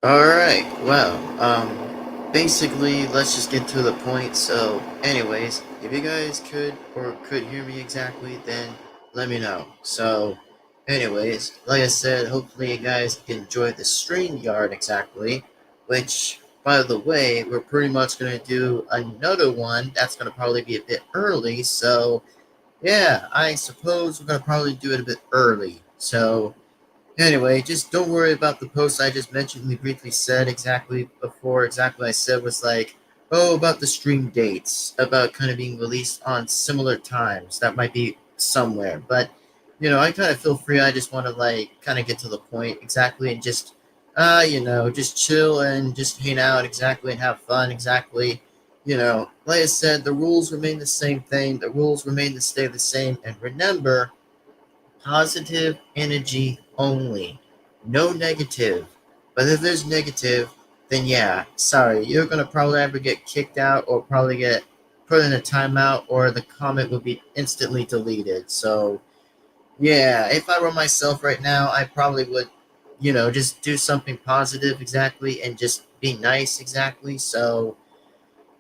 Alright, well, basically, let's just get to the point. So, anyways, if you guys could hear me exactly, then let me know. So, anyways, like I said, hopefully you guys enjoyed the stream yard exactly, which, by the way, we're pretty much going to do another one that's going to probably be a bit early. So, yeah, I suppose we're going to probably do it a bit early. So, anyway, just don't worry about the post I just mentioned. We briefly said exactly before. Exactly what I said was like, oh, about the stream dates, about kind of being released on similar times. That might be somewhere, but I kind of feel free. I just want to like kind of get to the point exactly and just, just chill and just hang out exactly and have fun exactly. Like I said, the rules remain the same thing. The rules remain to stay the same. And remember, positive energy only. No negative. But if there's negative, then yeah, sorry, you're gonna probably either get kicked out or probably get put in a timeout or the comment will be instantly deleted. So yeah, if I were myself right now, I probably would, just do something positive exactly and just be nice exactly. So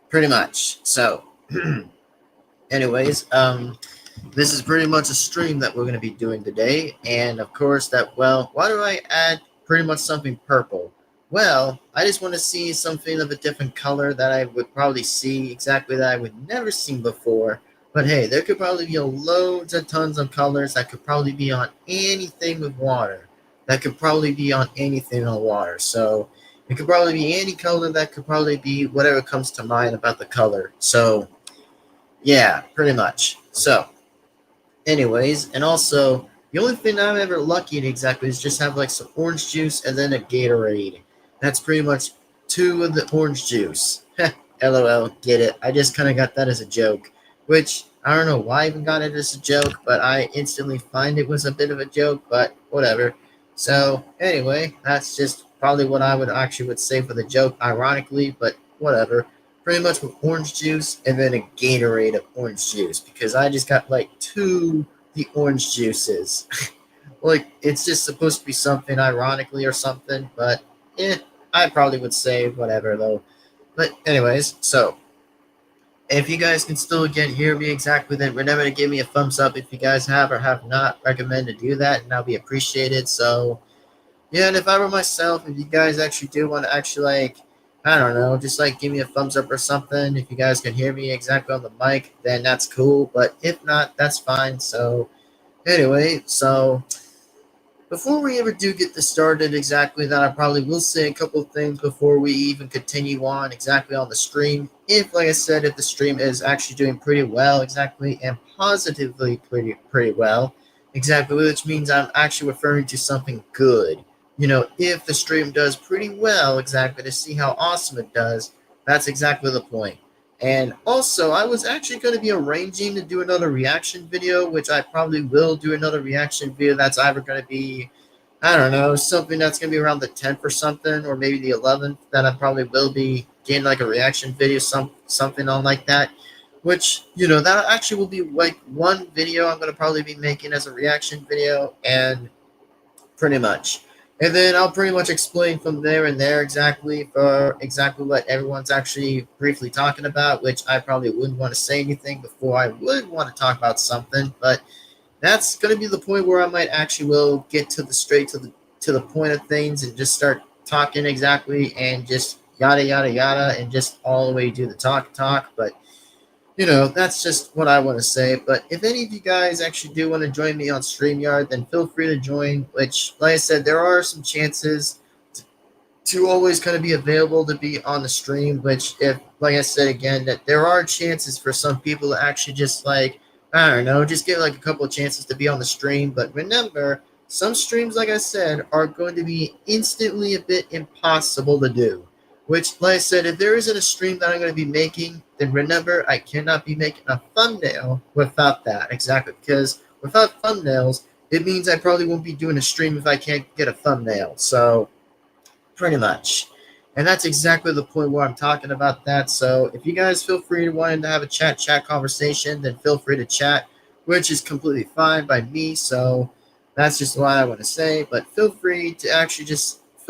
pretty much. So anyways, this is pretty much a stream that we're going to be doing today. And of course, why do I add pretty much something purple? Well, I just want to see something of a different color that I would probably see exactly that I would never seen before. But hey, there could probably be loads of tons of colors that could probably be on anything with water. That could probably be on anything on water. So it could probably be any color that could probably be whatever comes to mind about the color. So yeah, pretty much. So anyways, and also the only thing I'm ever lucky in exactly is just have like some orange juice and then a Gatorade. That's pretty much two of the orange juice. LOL, get it. I just kind of got that as a joke, which I don't know why I even got it as a joke, but I instantly find it was a bit of a joke, but whatever. So anyway, that's just probably what I would say for the joke, ironically, but whatever. Pretty much with orange juice and then a Gatorade of orange juice because I just got like two the orange juices. Like it's just supposed to be something ironically or something, but I probably would say whatever though. But anyways, so if you guys can still again hear me exactly, then remember to give me a thumbs up if you guys have or have not. Recommend to do that, and I'll be appreciated. So yeah, and if I were myself, if you guys actually do want to actually like, I don't know, just like give me a thumbs up or something. If you guys can hear me exactly on the mic, then that's cool. But if not, that's fine. So anyway, so before we ever do get this started exactly, that I probably will say a couple of things before we even continue on exactly on the stream. If, like I said, if the stream is actually doing pretty well exactly and positively pretty well exactly, which means I'm actually referring to something good. If the stream does pretty well exactly to see how awesome it does, that's exactly the point. And also, I was actually going to be arranging to do another reaction video, which I probably will do another reaction video that's either going to be, I don't know, something that's going to be around the 10th or something, or maybe the 11th, that I probably will be getting like a reaction video, something on like that. Which, that actually will be like one video I'm going to probably be making as a reaction video, and pretty much. And then I'll pretty much explain from there and there exactly for exactly what everyone's actually briefly talking about, which I probably wouldn't want to say anything before I would want to talk about something, but that's going to be the point where I might actually will get to the straight to the point of things and just start talking exactly and just yada yada yada and just all the way do the talk. But that's just what I want to say. But if any of you guys actually do want to join me on StreamYard, then feel free to join, which, like I said, there are some chances to always kind of be available to be on the stream, which, if, like I said again, that there are chances for some people to actually just, like, I don't know, just get like a couple of chances to be on the stream. But remember, some streams, like I said, are going to be instantly a bit impossible to do. Which, like I said, if there isn't a stream that I'm going to be making, then remember, I cannot be making a thumbnail without that. Exactly. Because without thumbnails, it means I probably won't be doing a stream if I can't get a thumbnail. So, pretty much. And that's exactly the point where I'm talking about that. So if you guys feel free to wanting to have a chat conversation, then feel free to chat, which is completely fine by me. So that's just what I want to say. But feel free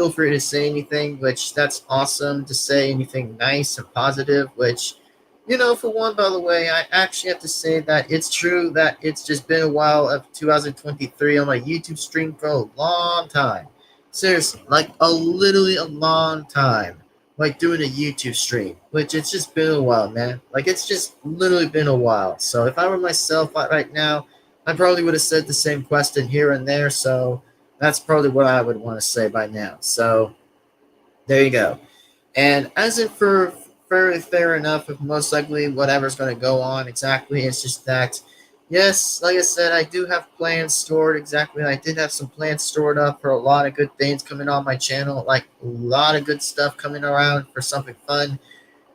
feel free to say anything, which that's awesome to say anything nice and positive, which, for one, by the way, I actually have to say that it's true that it's just been a while of 2023 on my YouTube stream for a long time. Seriously, like literally a long time. Like doing a YouTube stream, which it's just been a while, man. Like it's just literally been a while. So if I were myself right now, I probably would have said the same question here and there. So that's probably what I would want to say by now. So there you go. And as if for very fair enough, if most likely whatever's going to go on exactly, it's just that, yes, like I said, I do have plans stored exactly. I did have some plans stored up for a lot of good things coming on my channel, like a lot of good stuff coming around for something fun,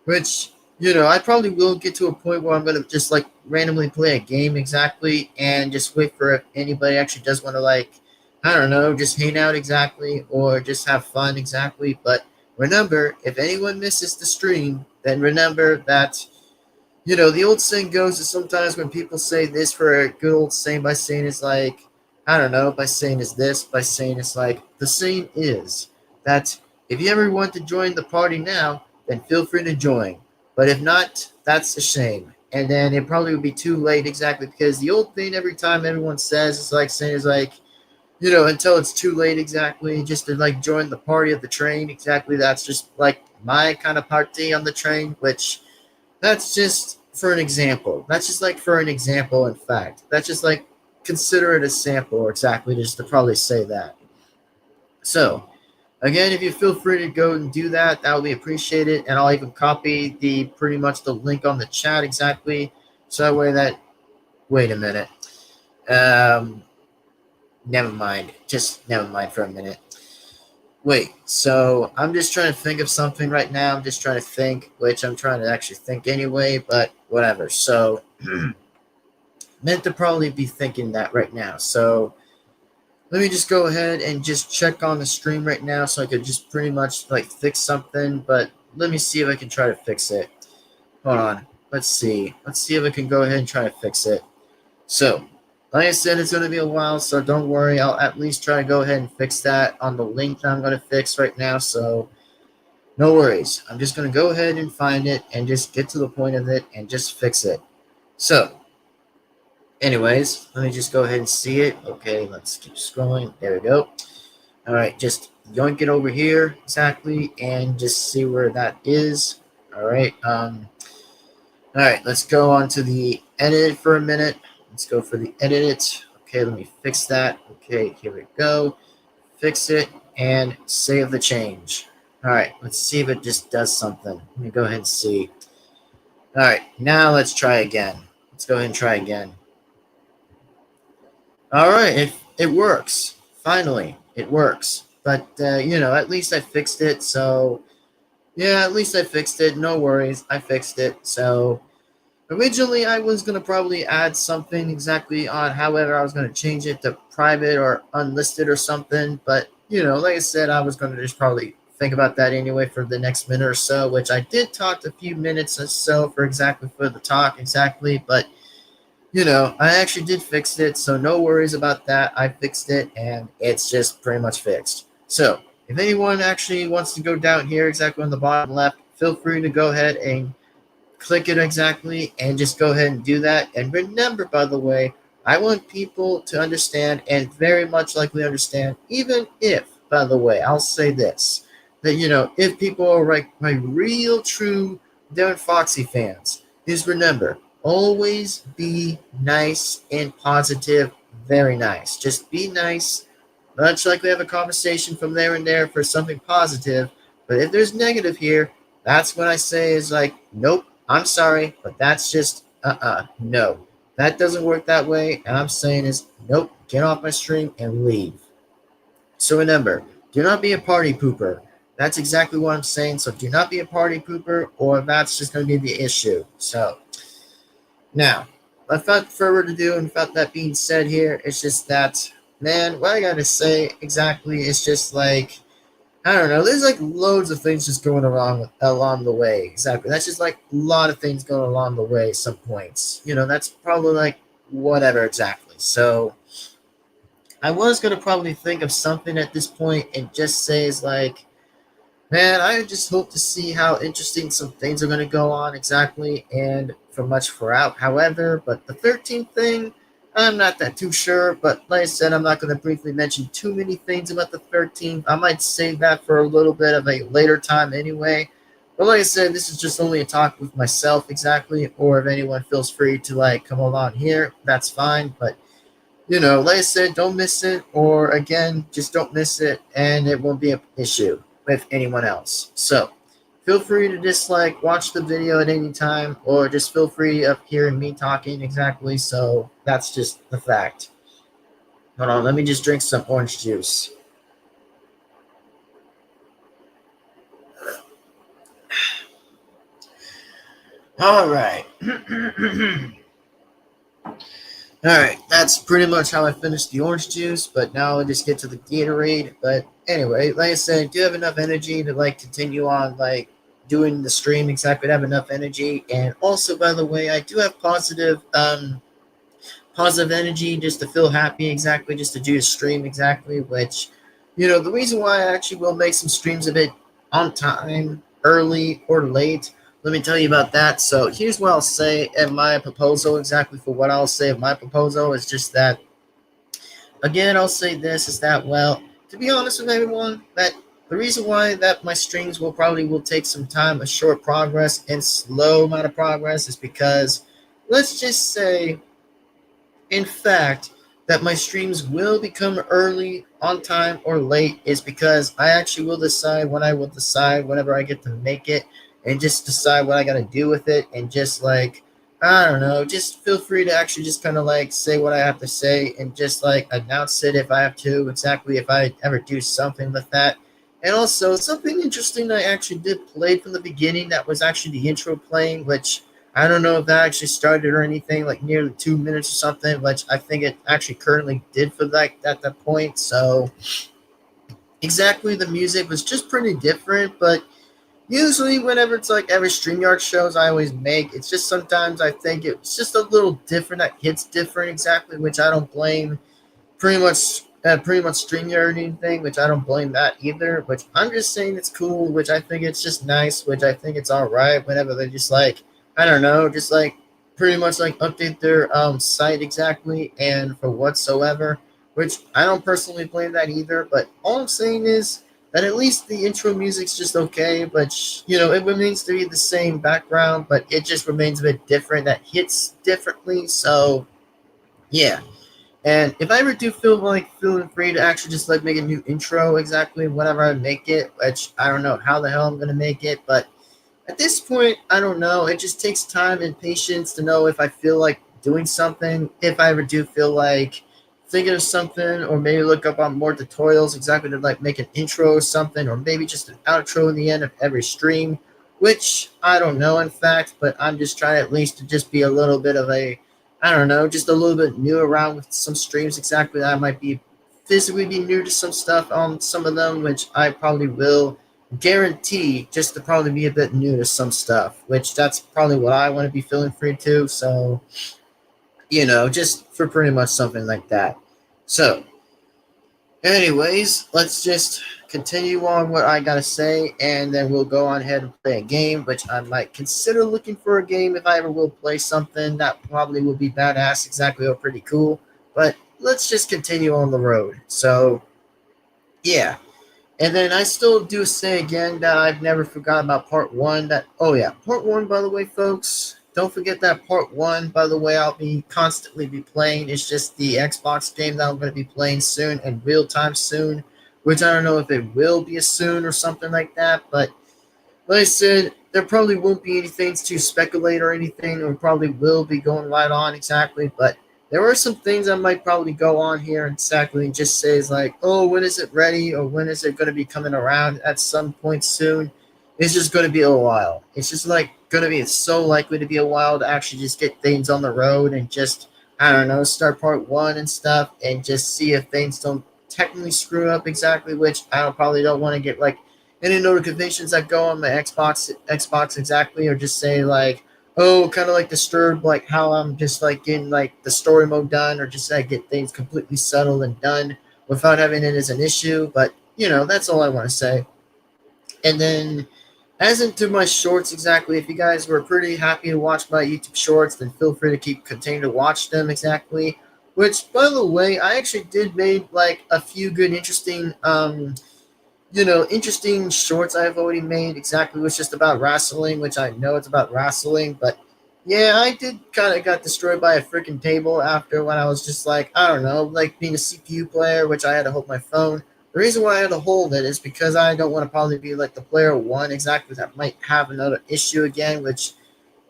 which, I probably will get to a point where I'm going to just like randomly play a game exactly and just wait for if anybody actually does want to, like, I don't know, just hang out exactly or just have fun exactly. But remember, if anyone misses the stream, then remember that, the old saying goes that sometimes when people say this for a good old saying by saying it's like, I don't know, by saying is this, by saying it's like, the saying is that if you ever want to join the party now, then feel free to join. But if not, that's a shame. And then it probably would be too late exactly because the old thing every time everyone says is like saying is like, until it's too late exactly, just to like join the party of the train exactly. That's just like my kind of party on the train, which that's just for an example. That's just like for an example, in fact. That's just like consider it a sample exactly just to probably say that. So, again, if you feel free to go and do that, that would be appreciated. And I'll even copy the pretty much the link on the chat exactly. So that way that, wait a minute. Never mind. Just never mind for a minute. Wait, so I'm just trying to think of something right now. I'm just trying to think, which I'm trying to actually think anyway, but whatever. So, meant to probably be thinking that right now. So, let me just go ahead and just check on the stream right now so I could just pretty much like fix something, but let me see if I can try to fix it. Hold on. Let's see. Let's see if I can go ahead and try to fix it. So, like I said, it's going to be a while, so don't worry. I'll at least try to go ahead and fix that on the link that I'm going to fix right now, so no worries. I'm just going to go ahead and find it and just get to the point of it and just fix it. So, anyways, let me just go ahead and see it. Okay, let's keep scrolling. There we go. All right, just yoink it over here exactly and just see where that is. All right. All right, let's go on to the edit for a minute. Let's go for the edit it. Okay, let me fix that. Okay, here we go. Fix it and save the change. All right, let's see if it just does something. Let me go ahead and see. All right, now let's try again. Let's go ahead and try again. All right, it works. Finally, it works. But, at least I fixed it. So, yeah, at least I fixed it. No worries. I fixed it. So, originally, I was going to probably add something exactly on however I was going to change it to private or unlisted or something. But, like I said, I was going to just probably think about that anyway for the next minute or so, which I did talk a few minutes or so for the talk exactly. But, I actually did fix it. So no worries about that. I fixed it and it's just pretty much fixed. So if anyone actually wants to go down here exactly on the bottom left, feel free to go ahead and click it exactly and just go ahead and do that. And remember, by the way, I want people to understand and very much likely understand, even if, by the way, I'll say this, that, if people are like my real true Devin-Foxy fans, is remember, always be nice and positive, very nice. Just be nice. Much likely have a conversation from there and there for something positive. But if there's negative here, that's when I say is like, nope, I'm sorry, but that's just, no. That doesn't work that way. And I'm saying is, nope, get off my stream and leave. So remember, do not be a party pooper. That's exactly what I'm saying. So do not be a party pooper or that's just going to be the issue. So now, without further ado and without that being said here, it's just that, man, what I got to say exactly is just like, I don't know. There's like loads of things just going along the way. Exactly. That's just like a lot of things going along the way. Some points. That's probably like whatever exactly. So I was gonna probably think of something at this point and just say is like, man, I just hope to see how interesting some things are gonna go on exactly, and for much for out. However, but the 13th thing, I'm not that too sure. But like I said, I'm not gonna briefly mention too many things about the 13th. I might save that for a little bit of a later time anyway. But like I said, this is just only a talk with myself exactly, or if anyone feels free to like come along here, that's fine. But like I said, don't miss it, or again, just don't miss it, and it won't be an issue with anyone else. So, feel free to just like watch the video at any time, or just feel free of hearing me talking exactly. So, that's just the fact. Hold on, let me just drink some orange juice. All right. All right, that's pretty much how I finished the orange juice, but now I'll just get to the Gatorade. But anyway, like I said, do you have enough energy to like continue on like doing the stream exactly? Have enough energy, and also by the way, I do have positive energy just to feel happy exactly, just to do a stream exactly. Which, the reason why I actually will make some streams of it on time, early or late. Let me tell you about that. So here's what I'll say at my proposal exactly for what I'll say of my proposal is just that again I'll say this is that well to be honest with everyone that the reason why that my streams will take some time, a short progress and slow amount of progress is because let's just say in fact, that my streams will become early, on time, or late is because I actually will decide when I will decide whenever I get to make it and just decide what I got to do with it. And just like, I don't know, just feel free to actually just kind of like say what I have to say and just like announce it if I have to, exactly if I ever do something with that. And also, something interesting I actually did play from the beginning that was actually the intro playing, which I don't know if that actually started or anything, like nearly 2 minutes or something, which I think it actually currently did for like at that point. So exactly the music was just pretty different, but usually whenever it's like every StreamYard shows I always make, it's just sometimes I think it's just a little different, that hits different exactly, which I don't blame pretty much StreamYard or anything, which I don't blame that either. Which I'm just saying it's cool, which I think it's just nice, which I think it's all right. Whenever they just like I don't know, just like pretty much like update their site exactly and for whatsoever, which I don't personally blame that either. But all I'm saying is that at least the intro music's just okay, but it remains to be the same background, but it just remains a bit different. That hits differently, so yeah. And if I ever do feel like feeling free to actually just like make a new intro exactly whenever I make it, which I don't know how the hell I'm gonna make it, but at this point, I don't know. It just takes time and patience to know if I feel like doing something. If I ever do feel like thinking of something, or maybe look up on more tutorials exactly to like make an intro or something, or maybe just an outro in the end of every stream, which I don't know, in fact, but I'm just trying at least to just be a little bit of a, I don't know, just a little bit new around with some streams exactly. I might be physically be new to some stuff on some of them, which I probably will guarantee just to probably be a bit new to some stuff, which that's probably what I want to be feeling free to. So, just for pretty much something like that. So, anyways, let's just continue on what I gotta say, and then we'll go on ahead and play a game, which I might consider looking for a game if I ever will play something that probably will be badass, exactly, or pretty cool. But let's just continue on the road. So, yeah. And then I still do say again that I've never forgot about part one. Part one, by the way, folks. Don't forget that part one, by the way, I'll be constantly be playing. It's just the Xbox game that I'm going to be playing soon in real time soon, which I don't know if it will be a soon or something like that, but like I said, there probably won't be anything to speculate or anything, or probably will be going right on exactly. But there are some things I might probably go on here exactly and just say is like, oh, when is it ready, or when is it going to be coming around at some point soon? It's just going to be a while. It's just like going to be so likely to be a while to actually just get things on the road and just I don't know, start part one and stuff, and just see if things don't technically screw up exactly. Which probably don't want to get like any notifications that go on my Xbox exactly, or just say like, kind of like disturbed, like how I'm just like getting like the story mode done, or just like get things completely settled and done without having it as an issue. But that's all I want to say. And then, as into my shorts exactly, if you guys were pretty happy to watch my YouTube shorts, then feel free to continue to watch them exactly. Which, by the way, I actually did make like a few good, interesting shorts I've already made. Exactly, was just about wrestling, which I know it's about wrestling, but yeah, I did kind of got destroyed by a freaking table after when I was just like, I don't know, like being a CPU player, which I had to hold my phone. The reason why I had to hold it is because I don't want to probably be like the player one exactly that might have another issue again, which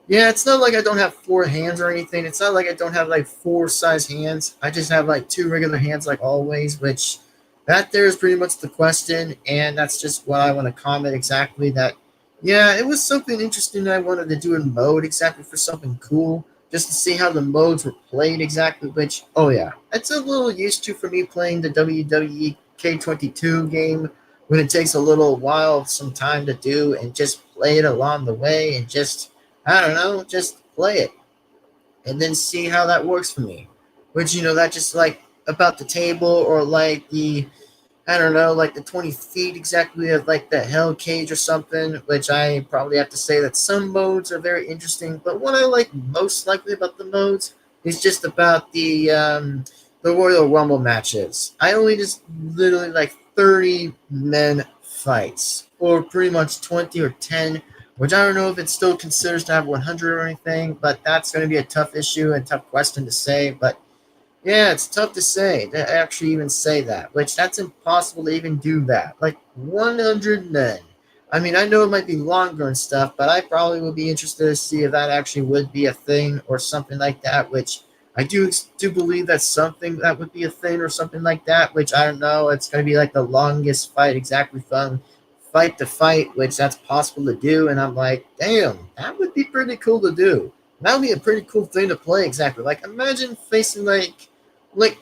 yeah, it's not like I don't have four hands or anything. It's not like I don't have like four size hands. I just have like two regular hands like always, which that there is pretty much the question, and that's just what I want to comment exactly that yeah, it was something interesting that I wanted to do in mode exactly for something cool, just to see how the modes were played exactly, which oh yeah, it's a little used to for me playing the WWE K22 game when it takes a little while, some time to do and just play it along the way and just I don't know, just play it and then see how that works for me. Which, that just like about the table or like I don't know, like the 20 feet exactly of like the hell cage or something, which I probably have to say that some modes are very interesting. But what I like most likely about the modes is just about the Royal Rumble matches. I only just literally like 30 men fights, or pretty much 20 or 10, which I don't know if it still considers to have 100 or anything, but that's going to be a tough issue and tough question to say. But yeah, it's tough to say to actually even say that, which that's impossible to even do that. Like 100 men. I mean, I know it might be longer and stuff, but I probably would be interested to see if that actually would be a thing or something like that, which I do believe that's something that would be a thing or something like that, which I don't know. It's going to be like the longest fight exactly from fight to fight, which that's possible to do. And I'm like, damn, that would be pretty cool to do. That would be a pretty cool thing to play exactly. Like, imagine facing like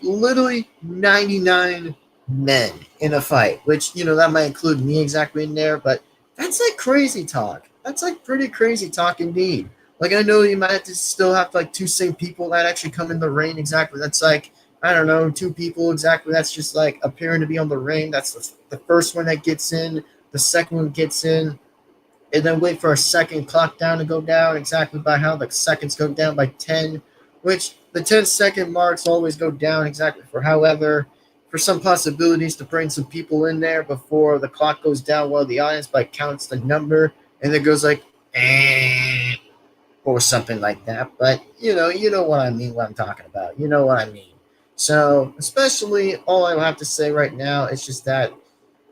literally 99 men in a fight, which, that might include me exactly in there, but that's like crazy talk. That's like pretty crazy talk indeed. Like, I know you might have to still have like two same people that actually come in the ring exactly. That's like, I don't know, two people exactly. That's just like appearing to be on the ring. That's the first one that gets in, the second one gets in, and then wait for a second clock down to go down exactly by how the seconds go down by 10, which the 10-second marks always go down exactly for however, for some possibilities to bring some people in there before the clock goes down while the audience by counts the number and it goes like or something like that. But you know what I mean, what I'm talking about. You know what I mean. So especially all I have to say right now is just that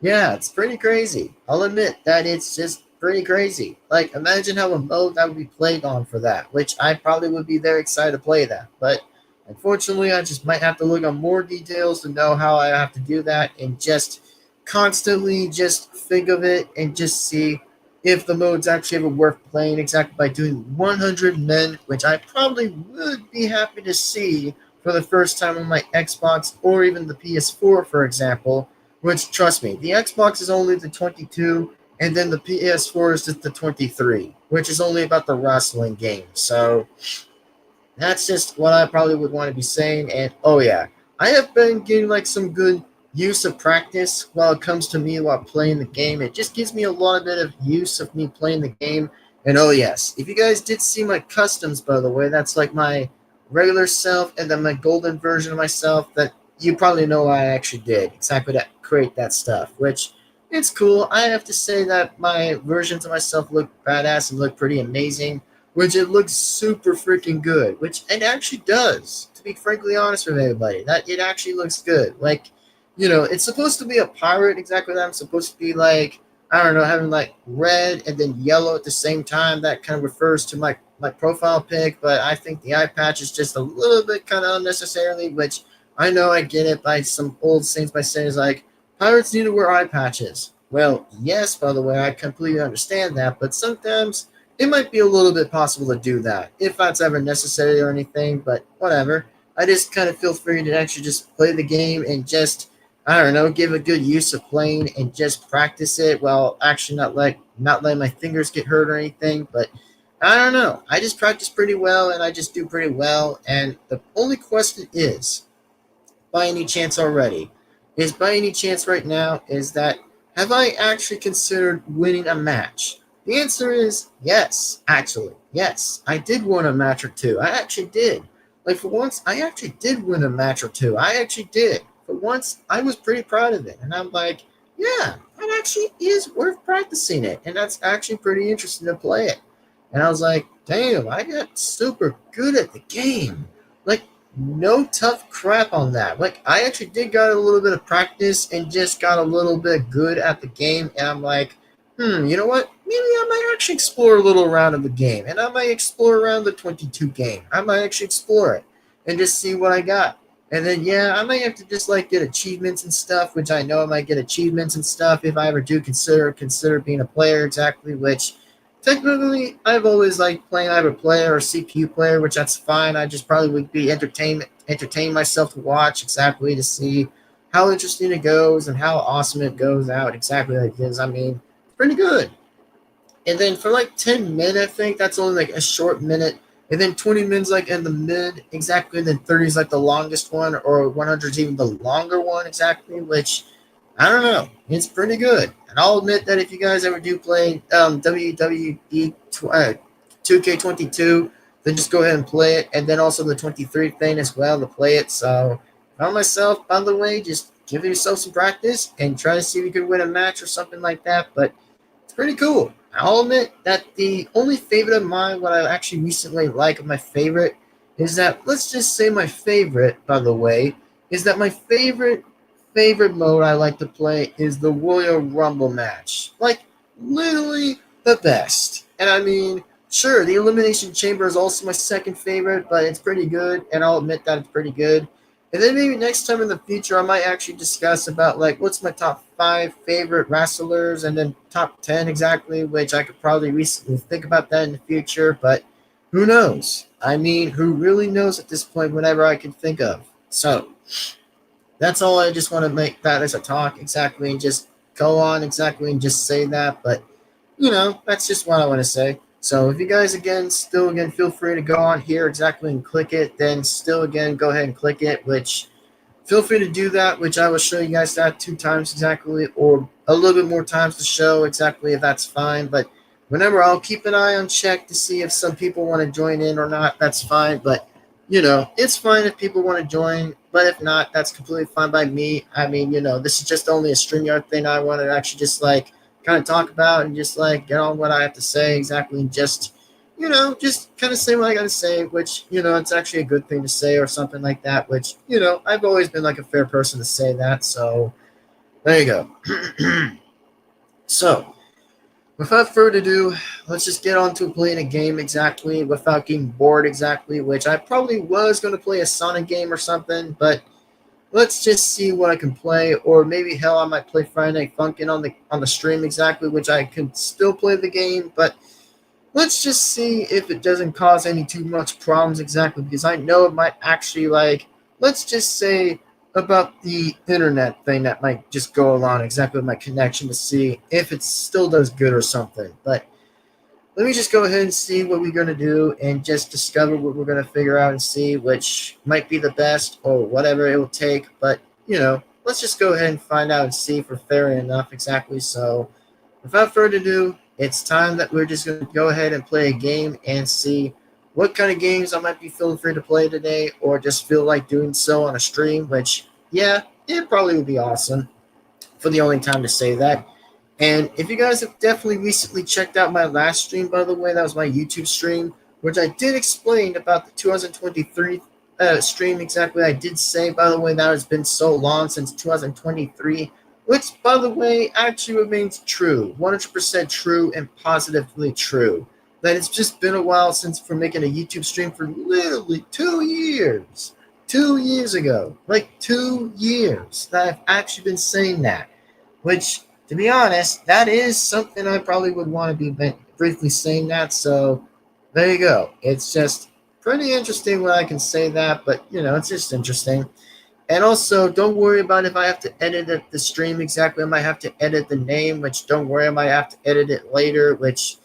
yeah, it's pretty crazy. I'll admit that it's just pretty crazy. Like, imagine how a mode that would be played on for that, which I probably would be very excited to play that. But unfortunately, I just might have to look on more details to know how I have to do that and just constantly just think of it and just see if the mode's actually ever worth playing exactly by doing 100 men, which I probably would be happy to see for the first time on my Xbox or even the PS4, for example. Which, trust me, the Xbox is only the 22, and then the PS4 is just the 23, which is only about the wrestling game. So that's just what I probably would want to be saying. And oh yeah, I have been getting like some good use of practice while it comes to me while playing the game. It just gives me a lot of bit of use of me playing the game. And oh yes, if you guys did see my customs, by the way, that's like my regular self and then my golden version of myself that you probably know I actually did exactly to create that stuff, which it's cool. I have to say that my versions of myself look badass and look pretty amazing, which it looks super freaking good, which it actually does. To be frankly honest with everybody, that it actually looks good. Like, it's supposed to be a pirate exactly that I'm supposed to be like, I don't know, having like red and then yellow at the same time. That kind of refers to my profile pic, but I think the eye patch is just a little bit kind of unnecessarily, which I know I get it by some old saints by saying is like pirates need to wear eye patches. Well, yes, by the way, I completely understand that, but sometimes it might be a little bit possible to do that if that's ever necessary or anything, but whatever. I just kind of feel free to actually just play the game and just, I don't know, give a good use of playing and just practice it while actually not letting my fingers get hurt or anything. But I don't know. I just practice pretty well and I just do pretty well. And the only question is, by any chance already, is by any chance right now, is that have I actually considered winning a match? The answer is yes, actually. Yes, I did win a match or two. I actually did. Like for once, I actually did win a match or two. I actually did. For once, I was pretty proud of it. And I'm like, yeah, that actually is worth practicing it. And that's actually pretty interesting to play it. And I was like, damn, I got super good at the game. Like, no tough crap on that. Like, I actually did got a little bit of practice and just got a little bit good at the game. And I'm like, you know what? Maybe I might actually explore a little around of the game. And I might explore around the 22 game. I might actually explore it and just see what I got. And then, yeah, I might have to just like get achievements and stuff, which I know I might get achievements and stuff if I ever do consider being a player exactly, which technically, I've always liked playing either player or CPU player, which that's fine. I just probably would be entertain myself to watch exactly to see how interesting it goes and how awesome it goes out exactly like this. I mean, pretty good. And then for like 10 minutes, I think that's only like a short minute. And then 20 minutes like in the mid exactly. And then 30 is like the longest one, or 100 is even the longer one exactly, which I don't know. It's pretty good. And I'll admit that if you guys ever do play WWE 2K22, then just go ahead and play it. And then also the 23 thing as well to play it. So, I myself, by the way, just give yourself some practice and try to see if you can win a match or something like that. But it's pretty cool. I'll admit that the only favorite of mine, what I actually recently like of my favorite, is that, let's just say my favorite, by the way, is that my favorite mode I like to play is the Royal Rumble match. Like, literally the best. And I mean, sure, the Elimination Chamber is also my second favorite, but it's pretty good, and I'll admit that it's pretty good. And then maybe next time in the future, I might actually discuss about like what's my top 5 favorite wrestlers, and then top 10 exactly, which I could probably recently think about that in the future. But who knows? I mean, who really knows at this point? Whatever I can think of. So that's all. I just want to make that as a talk exactly, and just go on exactly and just say that. But that's just what I want to say. So if you guys again feel free to go on here exactly and click it, then still again go ahead and click it, which feel free to do that, which I will show you guys that 2 times exactly, or a little bit more times to show exactly if that's fine. But whenever, I'll keep an eye on check to see if some people want to join in or not. That's fine. But it's fine if people want to join, but if not, that's completely fine by me. I mean, this is just only a StreamYard thing. I want to actually just like kind of talk about and just like get on what I have to say exactly, and just just kind of say what I got to say, which it's actually a good thing to say or something like that, which I've always been like a fair person to say that. So there you go. So without further ado, let's just get on to playing a game exactly without getting bored exactly, which I probably was going to play a Sonic game or something, but let's just see what I can play, or maybe hell, I might play Friday Night Funkin' on the stream exactly, which I could still play the game, but let's just see if it doesn't cause any too much problems exactly, because I know it might actually, like, let's just say about the internet thing that might just go along exactly with my connection to see if it still does good or something. But let me just go ahead and see what we're going to do and just discover what we're going to figure out and see which might be the best or whatever it will take. But, let's just go ahead and find out and see if we're fair enough exactly. So without further ado, it's time that we're just going to go ahead and play a game and see what kind of games I might be feeling free to play today, or just feel like doing so on a stream, which, yeah, it probably would be awesome for the only time to say that. And if you guys have definitely recently checked out my last stream, by the way, that was my YouTube stream, which I did explain about the 2023 stream exactly. I did say, by the way, that it's been so long since 2023, which, by the way, actually remains true, 100% true and positively true. That it's just been a while since for making a YouTube stream for literally 2 years. 2 years ago. Like 2 years that I've actually been saying that. Which, to be honest, that is something I probably would want to be briefly saying that. So there you go. It's just pretty interesting when I can say that, but it's just interesting. And also, don't worry about if I have to edit the stream exactly. I might have to edit the name, which don't worry, I might have to edit it later, which,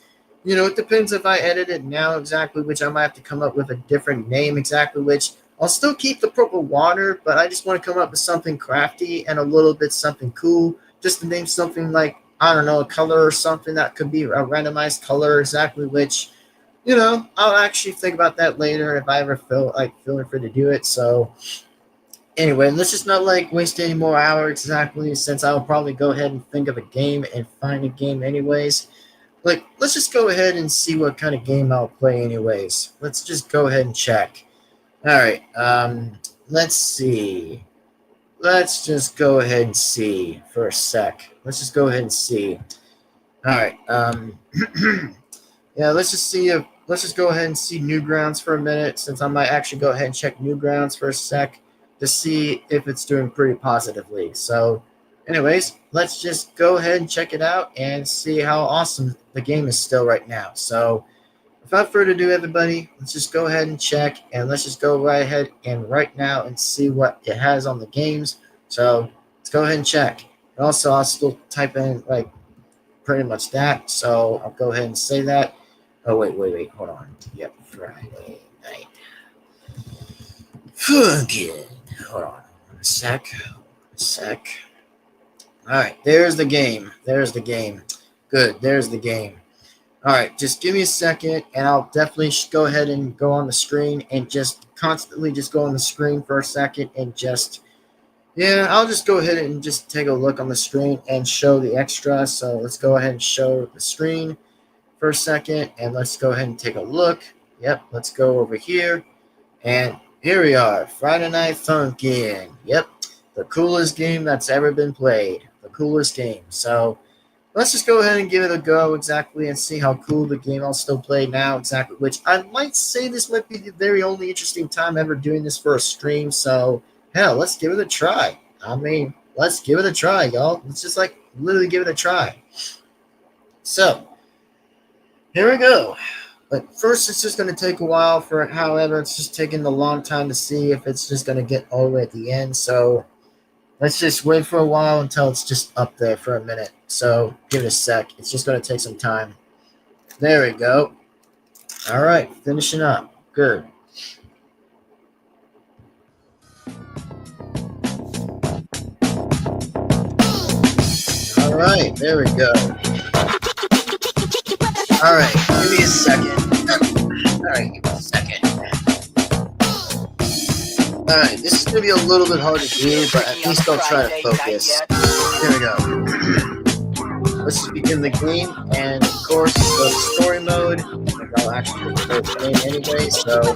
it depends if I edit it now exactly, which I might have to come up with a different name exactly, which I'll still keep the purple water, but I just want to come up with something crafty and a little bit something cool, just to name something like, I don't know, a color or something that could be a randomized color exactly, which, I'll actually think about that later if I ever feeling free to do it. So anyway, let's just not waste any more hours exactly, since I'll probably go ahead and think of a game and find a game anyways. Let's just go ahead and see what kind of game I'll play anyways. Let's just go ahead and check. All right, let's see. Let's just go ahead and see for a sec. Let's just go ahead and see. All right, yeah, let's just go ahead and see Newgrounds for a minute, since I might actually go ahead and check Newgrounds for a sec to see if it's doing pretty positively. So anyways, let's just go ahead and check it out and see how awesome the game is still right now. So without further ado, everybody, let's just go ahead and check, and let's just go right ahead and right now and see what it has on the games. So let's go ahead and check. And also, I'll still type in pretty much that. So I'll go ahead and say that. Oh, wait, hold on. Yep, Friday night. Good. Hold on a sec. All right, there's the game. Good, there's the game. All right, just give me a second, and I'll definitely go ahead and go on the screen and just constantly just go on the screen for a second and I'll just go ahead and just take a look on the screen and show the extra. So let's go ahead and show the screen for a second, and let's go ahead and take a look. Yep, let's go over here, and here we are, Friday Night Funkin'. Yep, the coolest game that's ever been played. The coolest game. So let's just go ahead and give it a go exactly and see how cool the game I'll still play now exactly, which I might say this might be the very only interesting time ever doing this for a stream. So hell, let's give it a try. Let's give it a try, y'all. Let's just literally give it a try. So here we go. But first, it's just going to take a while however, it's just taking a long time to see if it's just going to get all the way at the end. So let's just wait for a while until it's just up there for a minute. So give it a sec. It's just going to take some time. There we go. All right, finishing up. Good. All right, there we go. All right, give me a second. All right, give me a second. All right, this is going to be a little bit hard to do, but at least I'll try to focus. Here we go. Let's just begin the game, and of course, go to story mode. I'll actually play the game anyway, so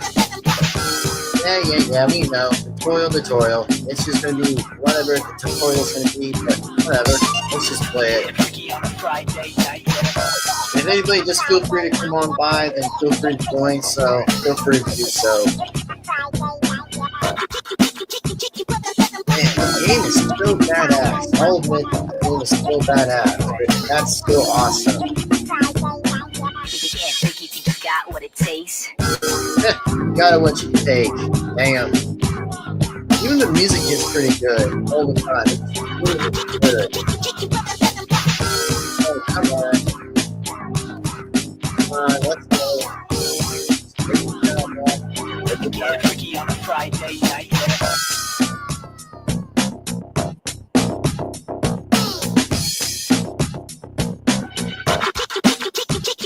yeah, we know. Tutorial. It's just going to be whatever the tutorial's going to be, but whatever. Let's just play it. If anybody just feel free to come on by, then feel free to join, so feel free to do so. Man, the game is still badass. I'll admit the game is still badass, but that's still awesome. Got it what you take. Damn. Even the music is pretty good all the time. It's really good. Oh, come on. Come on, let's go. On a Friday night.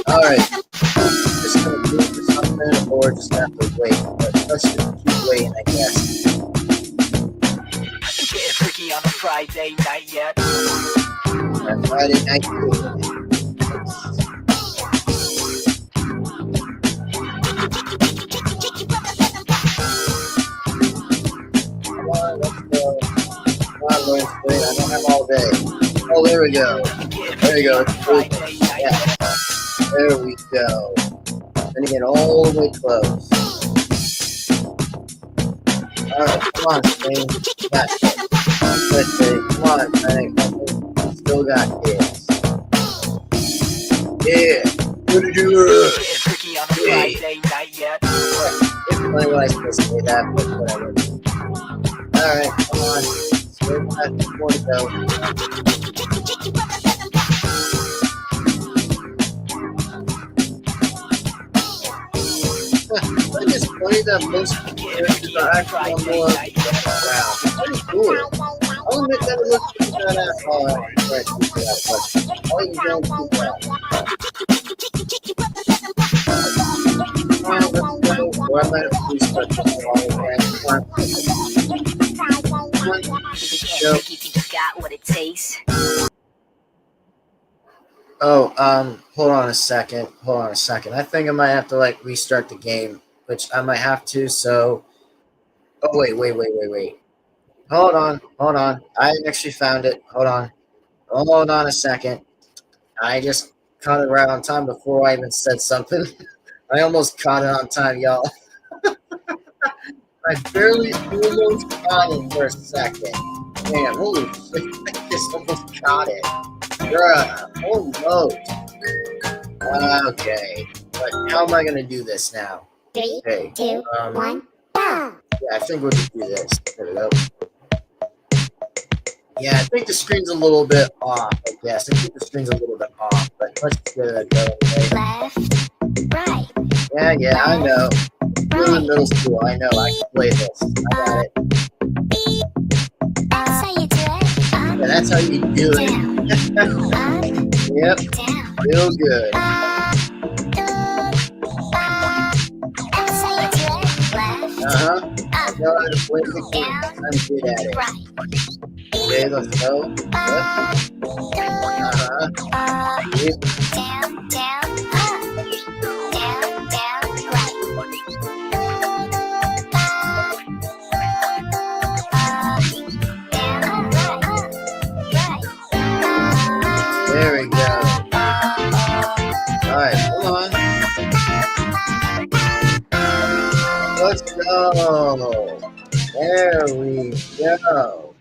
Alright. Just gonna do it for something, or just have to wait. But let's just keep waiting, I guess. Getting freaky on a Friday night yet. Friday night. Come on, let's go. Come on, Lawrence, wait, I don't have all day. Oh, there we go. There we go. Yeah. There we go. Gonna get all the way close. Alright, come on, Spain. Got this. Let's say, come on, Spain. Still got this. Yeah. What did you do? Yeah. It's funny when I supposed to say that, but whatever. Alright, come on. Still got more to go. think it's funny that most characters are actually on more ground. It's pretty cool. I'll admit that it looks pretty badass. Right, for that question. I'll even go into that. Let's go. Or I might have to restart this all again. Oh, hold on a second. Hold on a second. I think I might have to like restart the game, which I might have to. So, oh wait. Hold on. I actually found it. Hold on a second. I just caught it right on time before I even said something. I almost caught it on time, y'all. I barely almost caught it for a second. Man, holy shit, I just almost caught it. Bruh, almost. Okay, but how am I gonna do this now? Okay, go. Yeah, I think we'll just do this. There we go. Yeah, I think the screen's a little bit off, I guess. I think the screen's a little bit off, but let's just give it a go. Left, right. Yeah, I know. We're in middle school. I know. I can play this. I got it. Yeah, that's how you do it. Yep. Real good. I know how to play the game. I'm good at it. Okay, let's go. Yep. There we go. Alright, hold on. Let's go. There we go.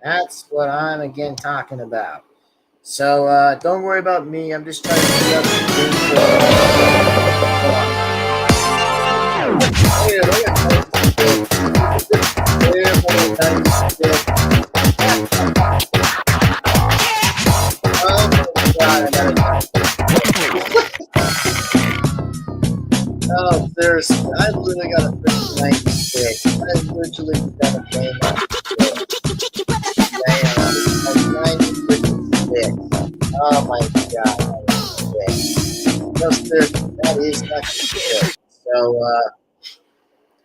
That's what I'm again talking about. So don't worry about me. I'm just trying to get up the Oh, seriously, I literally got a freaking 96. I literally got a play 96. Damn, a 96. Oh my god, 96. No, seriously, that is not good. So,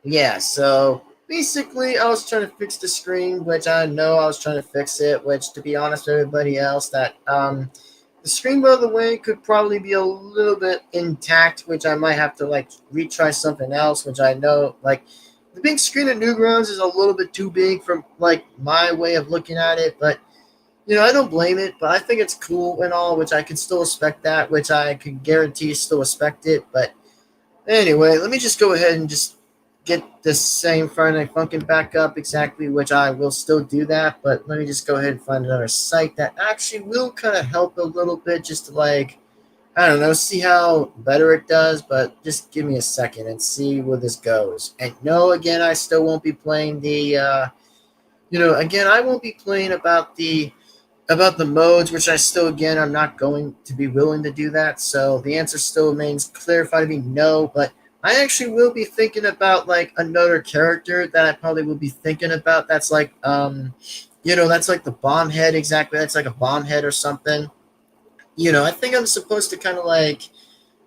yeah, so basically, I was trying to fix the screen, which I know I was trying to fix it, which, to be honest with everybody else, that, the screen, by the way, could probably be a little bit intact, which I might have to, like, retry something else, which I know, like, the big screen of Newgrounds is a little bit too big from, like, my way of looking at it, but, you know, I don't blame it, but I think it's cool and all, which I can still expect that, which I can guarantee still expect it, but anyway, let me just go ahead and just get this same Friday Night Funkin' back up exactly, which I will still do that, but let me just go ahead and find another site that actually will kind of help a little bit just to, like, I don't know, see how better it does, but just give me a second and see where this goes. And no, again, I still won't be playing the, again, I won't be playing about the modes, which I still, again, I'm not going to be willing to do that, so the answer still remains clarified to me no, but I actually will be thinking about, like, another character that I probably will be thinking about. That's like, that's like the bomb head exactly. That's like a bomb head or something. I think I'm supposed to kind of, like,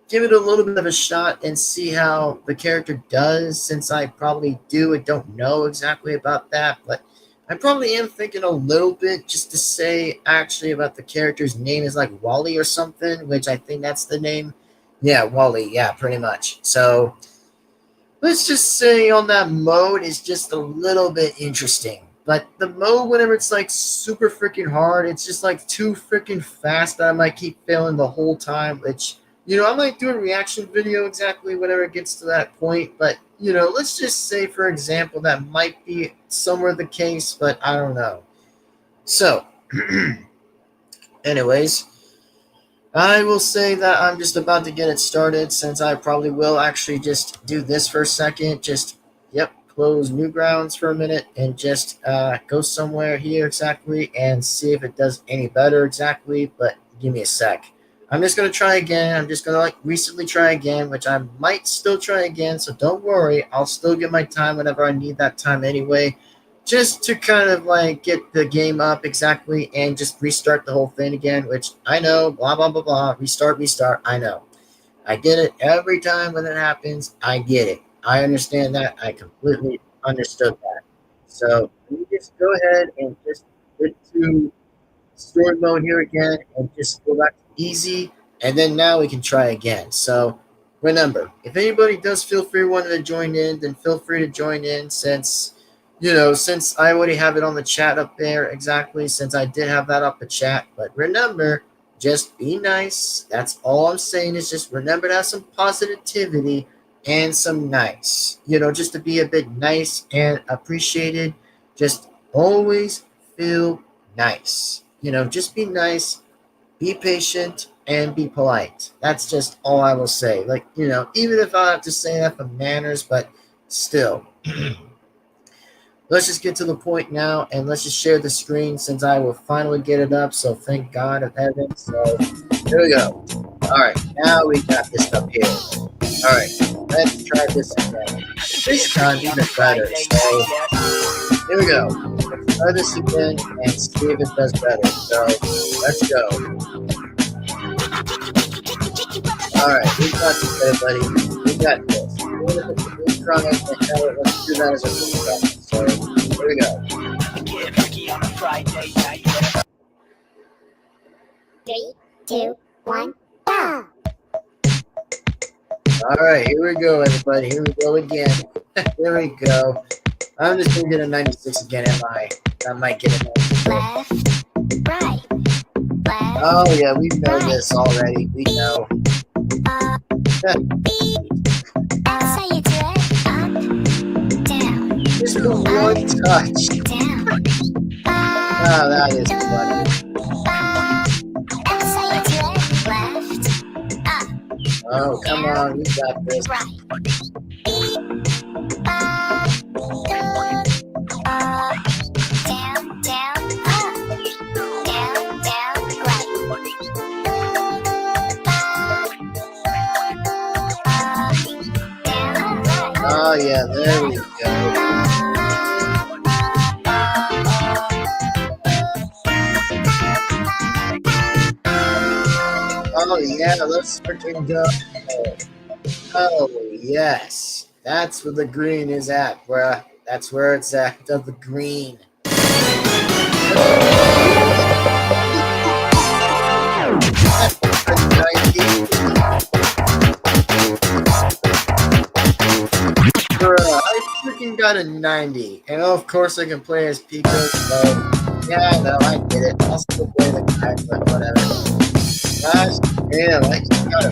give it a little bit of a shot and see how the character does, since I probably don't know exactly about that, but I probably am thinking a little bit just to say actually about the character's name is like Wally or something, which I think that's the name. Yeah, Wally. Yeah, pretty much. So let's just say on that mode is just a little bit interesting. But the mode, whenever it's like super freaking hard, it's just like too freaking fast that I might keep failing the whole time, which, I might do a reaction video exactly whenever it gets to that point. But, let's just say, for example, that might be somewhere the case, but I don't know. So, anyways, I will say that I'm just about to get it started, since I probably will actually just do this for a second. Just, close Newgrounds for a minute and just go somewhere here exactly and see if it does any better exactly, but give me a sec. I'm just gonna try again. I'm just gonna like recently try again, which I might still try again. So don't worry, I'll still get my time whenever I need that time anyway, just to kind of like get the game up exactly and just restart the whole thing again. Which I know, blah blah blah blah, restart, restart. I know, I get it every time when it happens. I get it. I understand that. I completely understood that. So you just go ahead and just get to story mode here again and just go back to easy, and then now we can try again. So remember, if anybody does feel free wanting to join in, then feel free to join in, since since I already have it on the chat up there. Exactly, since I did have that up the chat. But remember, just be nice. That's all I'm saying, is just remember to have some positivity and some nice, just to be a bit nice and appreciated. Just always feel nice. Just be nice, be patient, and be polite. That's just all I will say. Like, even if I have to say that for manners, but still. Let's just get to the point now, and let's just share the screen, since I will finally get it up. So thank God of heaven. So here we go. All right, now we got this up here. All right, let's try this again. This time even better. So here we go. Let's try this again and see if it does better. So let's go. All right, we got this, everybody. We got this. We're trying and let's do that as a first step. So here we go. 3, 2, 1, go! All right, here we go, everybody. Here we go again. Here we go. I'm just gonna get a 96 again. I might get a 96. Left, right, left. Oh yeah, we know right. this already. We know. Say it to it. Up, down. Just the one touch. Down. Oh, that is funny. Say it to it. Left, up. Oh, come on, we got this. Right. Down, down, up. Down, down, right. Down, right. Oh yeah, there we go. Oh yeah, let's freaking go. Oh yes, that's where the green is at, bruh. That's where it's at, the green. Bruh, I freaking got a 90, and of course I can play as Pico. So yeah, no, I get it. I'll still play the guy, but whatever. Gosh damn, I just got a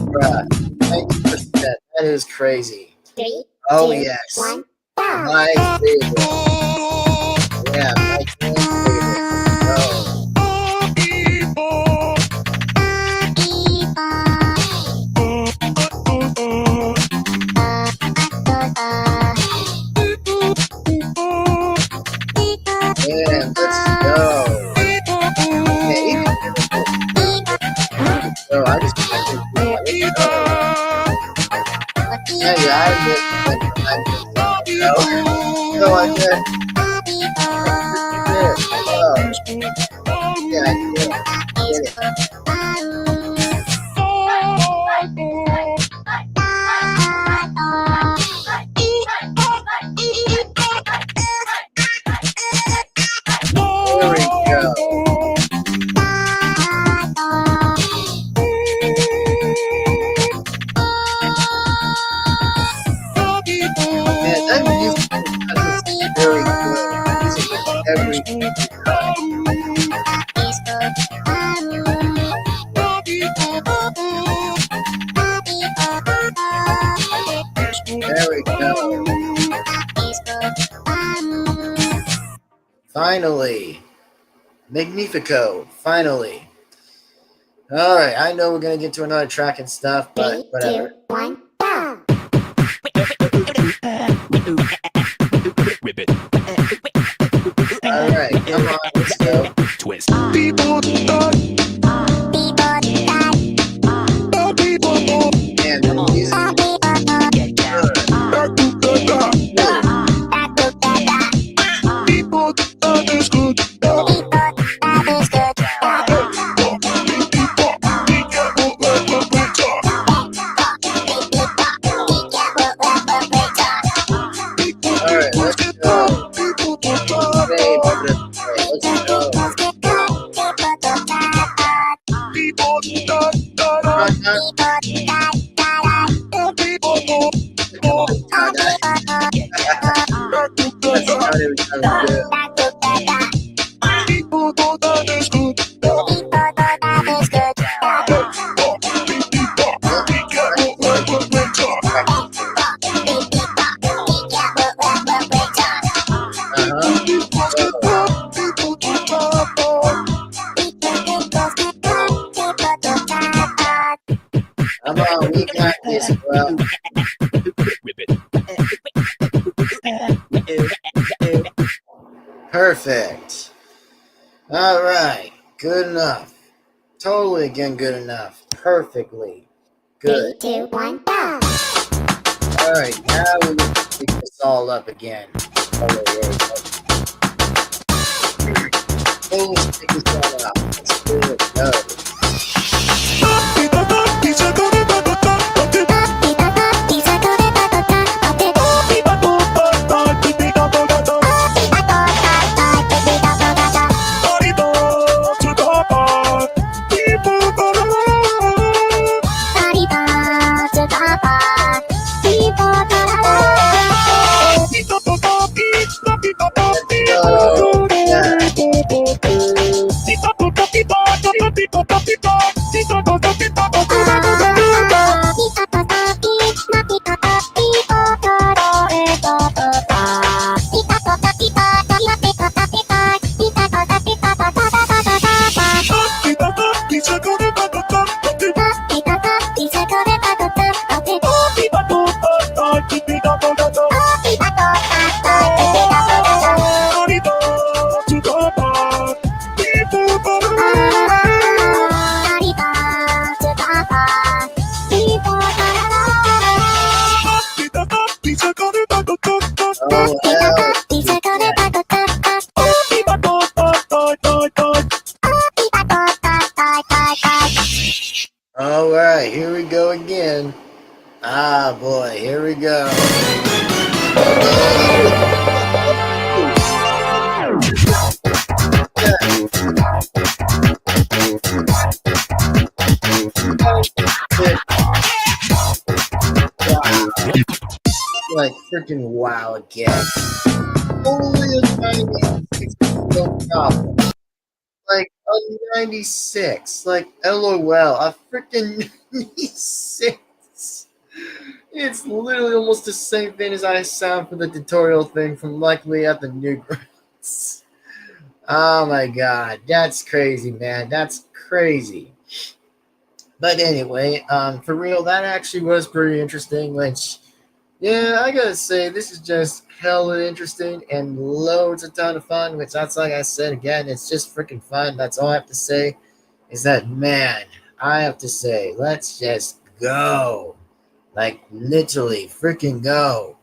bruh, 90%. That is crazy. 3, Oh 2, yes. 1, go! My favorite. Yeah, my favorite. Oh. Yeah, let's go. Yeah, even so I just yeah, I did. No, I did. Yeah, I did. There we go. Man, that music is very good. Music is everything. There we go. Finally. Magnifico. Finally. Alright, I know we're going to get to another track and stuff, but whatever. 3, 2, 1, go! Alright, come on, let's go. sounded good. Uh-huh. Come on, we got this, bro. Perfect. All right. Good enough. Totally again good enough. Perfectly. Good. 3, 2, 1, go! All right. Now we need to pick this all up again. Oh, let's pick this all up. Let's do it. Go. Let's go. Yeah. Oh, hell. All right, here we go again. Ah, boy, here we go. Like freaking wow again. Only a 96, no problem. Like a 96. Like LOL, a freaking 96. It's literally almost the same thing as I sound for the tutorial thing from Likely at the Newgrounds. Oh my god, that's crazy, man. That's crazy. But anyway, for real, that actually was pretty interesting, which yeah, I gotta say, this is just hella interesting and loads a ton of fun, which that's like I said again, it's just freaking fun. That's all I have to say is that, man, I have to say, let's just go. Like, literally, freaking go.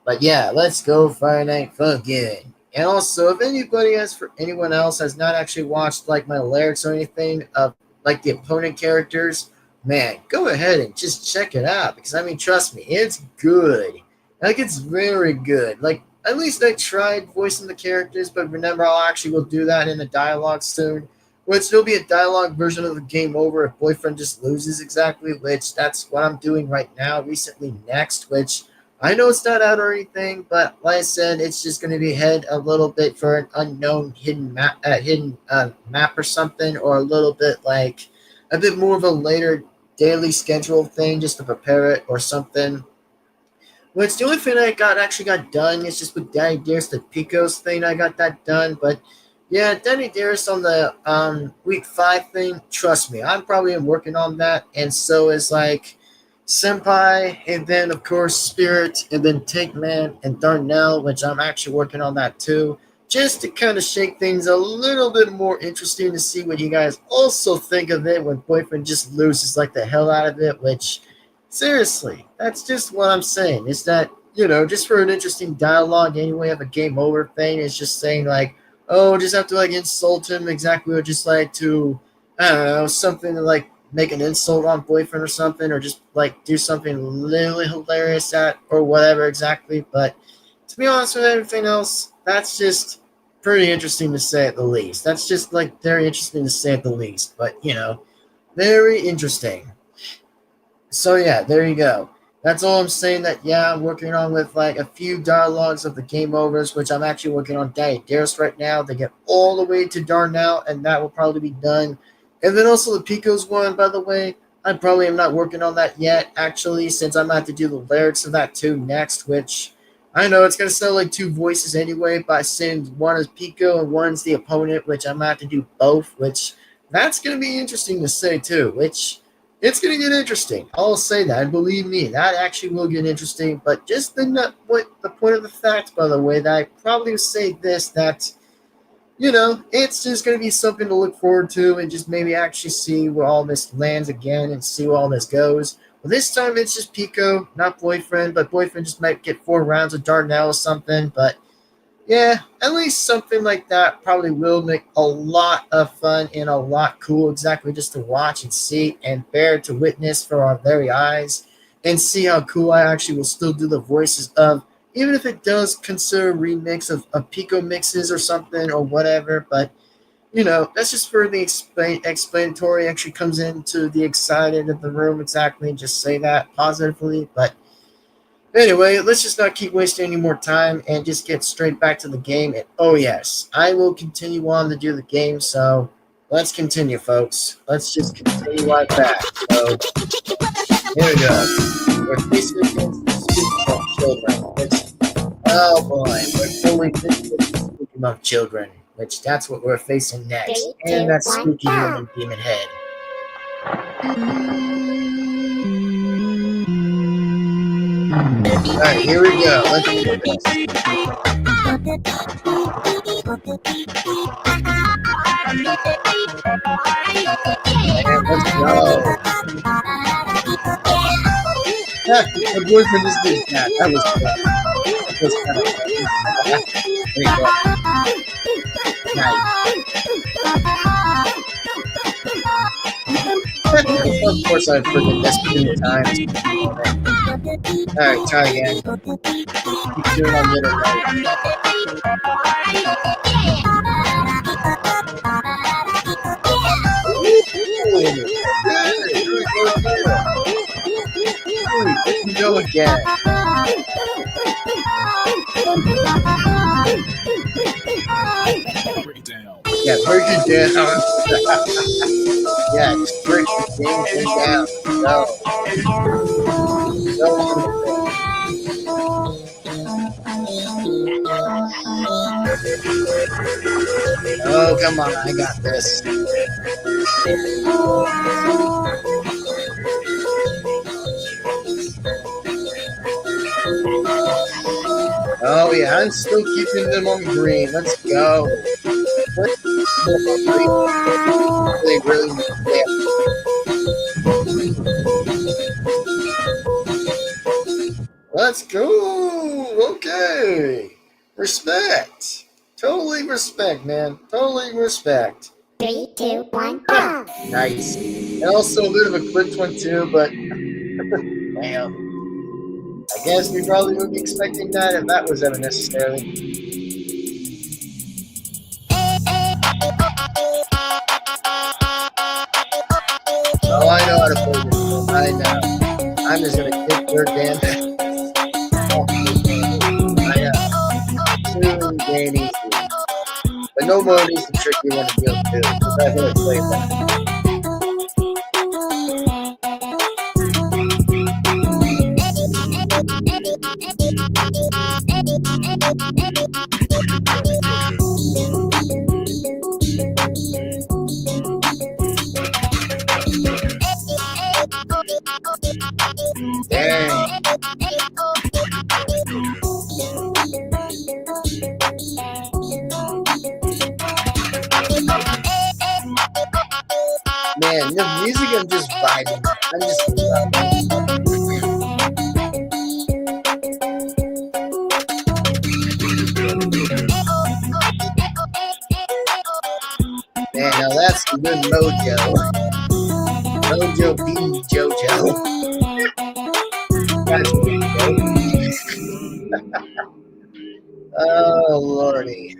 But yeah, let's go Friday Night Funkin'. And also, if anybody has, for anyone else has not actually watched like my lyrics or anything of like the opponent characters, man, go ahead and just check it out because I mean, trust me, it's good. Like it's very good. Like at least I tried voicing the characters, but remember, I'll actually will do that in the dialogue soon. Which there'll be a dialogue version of the game over if boyfriend just loses exactly, which that's what I'm doing right now. Recently next, which I know it's not out or anything, but like I said, it's just going to be head a little bit for an unknown hidden map or something, or a little bit like a bit more of a later daily schedule thing just to prepare it or something. Which the only thing I actually got done is just with Danny Dearest, the Picos thing. I got that done, but yeah, Danny Dearest on the week 5 thing. Trust me, I'm probably working on that, and so is like Senpai, and then of course Spirit, and then Take Man and Darnell, which I'm actually working on that too, just to kind of shake things a little bit more interesting to see what you guys also think of it when boyfriend just loses like the hell out of it. Which seriously, that's just what I'm saying. Is that just for an interesting dialogue anyway of a game over thing, it's just saying like, oh, just have to like insult him exactly, or just like to I don't know something to like make an insult on boyfriend or something, or just like do something really hilarious at or whatever exactly. But to be honest with everything else, that's just pretty interesting to say at the least. That's just like very interesting to say at the least. But very interesting. So yeah, there you go. That's all I'm saying. That yeah, I'm working on with like a few dialogues of the game overs, which I'm actually working on Daenerys right now to get all the way to Darnell, and that will probably be done. And then also the Picos one, by the way, I probably am not working on that yet, actually, since I'm going to have to do the lyrics of that too next, which I know it's gonna sound like two voices anyway, but since one is Pico and one's the opponent, which I'm gonna have to do both, which that's gonna be interesting to say too, which it's going to get interesting. I'll say that. And believe me, that actually will get interesting. But just the point of the fact, by the way, that I probably would say this, that, it's just going to be something to look forward to and just maybe actually see where all this lands again and see where all this goes. Well, this time it's just Pico, not Boyfriend, but Boyfriend just might get 4 rounds of Darnell or something. But yeah, at least something like that probably will make a lot of fun and a lot cool, exactly just to watch and see and bear to witness for our very eyes and see how cool I actually will still do the voices of, even if it does consider remix of Pico mixes or something or whatever. But, that's just for the explanatory actually comes into the excited of the room exactly and just say that positively. But anyway, let's just not keep wasting any more time and just get straight back to the game. And oh, yes, I will continue on to do the game. So let's continue, folks. Let's just continue right back. So here we go. We're facing against the speaking of children, which, oh boy, we're totally facing with the speaking of children, which that's what we're facing next. Three, And two, that one, spooky go. human demon head. All right, here we go. Let's do this. And let's go. The boyfriend just did that. That was funny. That was kind of funny. There you go. Nice. Of course, I freaking missed 2 times. Alright, try again. Keep doing on middle note. Ooh, okay. Here we go again. Sweet. Here we go again. Yeah, break it down. Yeah, just break the game thing down. So, so wonderful. Oh, come on. I got this. Oh, yeah. I'm still keeping them on green. Let's go. Let's go on green. They really need to. Let's go. Okay. Respect. Totally respect, man. Totally respect. Three, two, one, go. Nice. And also a bit of a glitch one too, but damn. I guess we probably would be expecting that if that was ever necessary. Oh, I know how to play this game. I know. I'm just gonna kick your damn ass. Oh, I know. Too damn easy. But no more needs the tricky one to deal too, because I've really played that. Dang. Man, the music I'm just vibing. I'm just loving it. Man, now that's some good mojo. Mojo beating JoJo. That's pretty dope. Oh, lordy.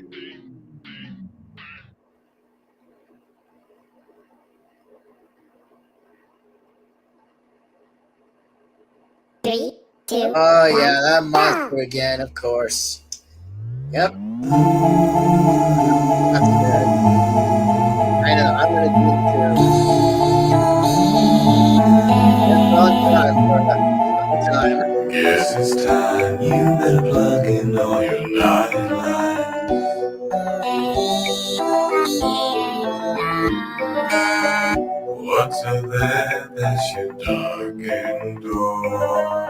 Three, two, Oh yeah, one, that monster go. again, of course. Yep, that's good. I know, I'm gonna do it too. It's on time, Florida. On time. Guess it's time you better plug in all your nightlight. What's there that's your darkened door?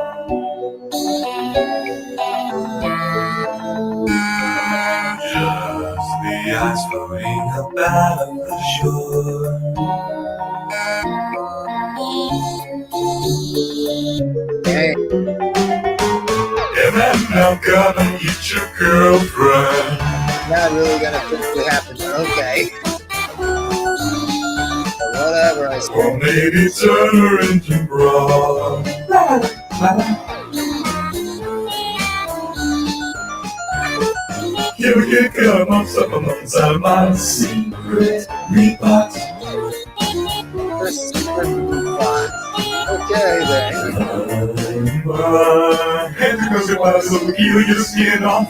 Just the ice floating about the shore. Dang, And then I'm gonna eat your girlfriend. not really gonna physically happen, but okay. But whatever, I say. Or maybe turn her into broad. You can come up some inside my secret meat box. The secret meat box. Okay then. Hands goes in my little tequila, get the skin off.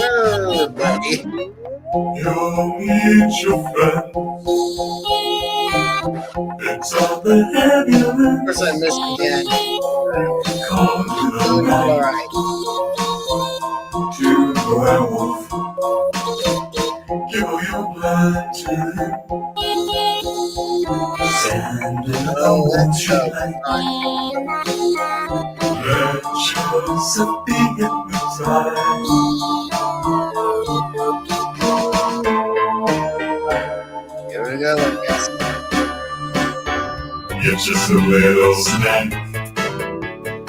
Oh, buddy. You'll meet your friend. It's all the Of course I ambulance. missed again. Call to the Doing night. alright. To the werewolf. Give all your blood to him. Sand in the Oh, warm let's go. light. On. Let yourself be hypnotized. Here we go, I guess. Get just a little snack.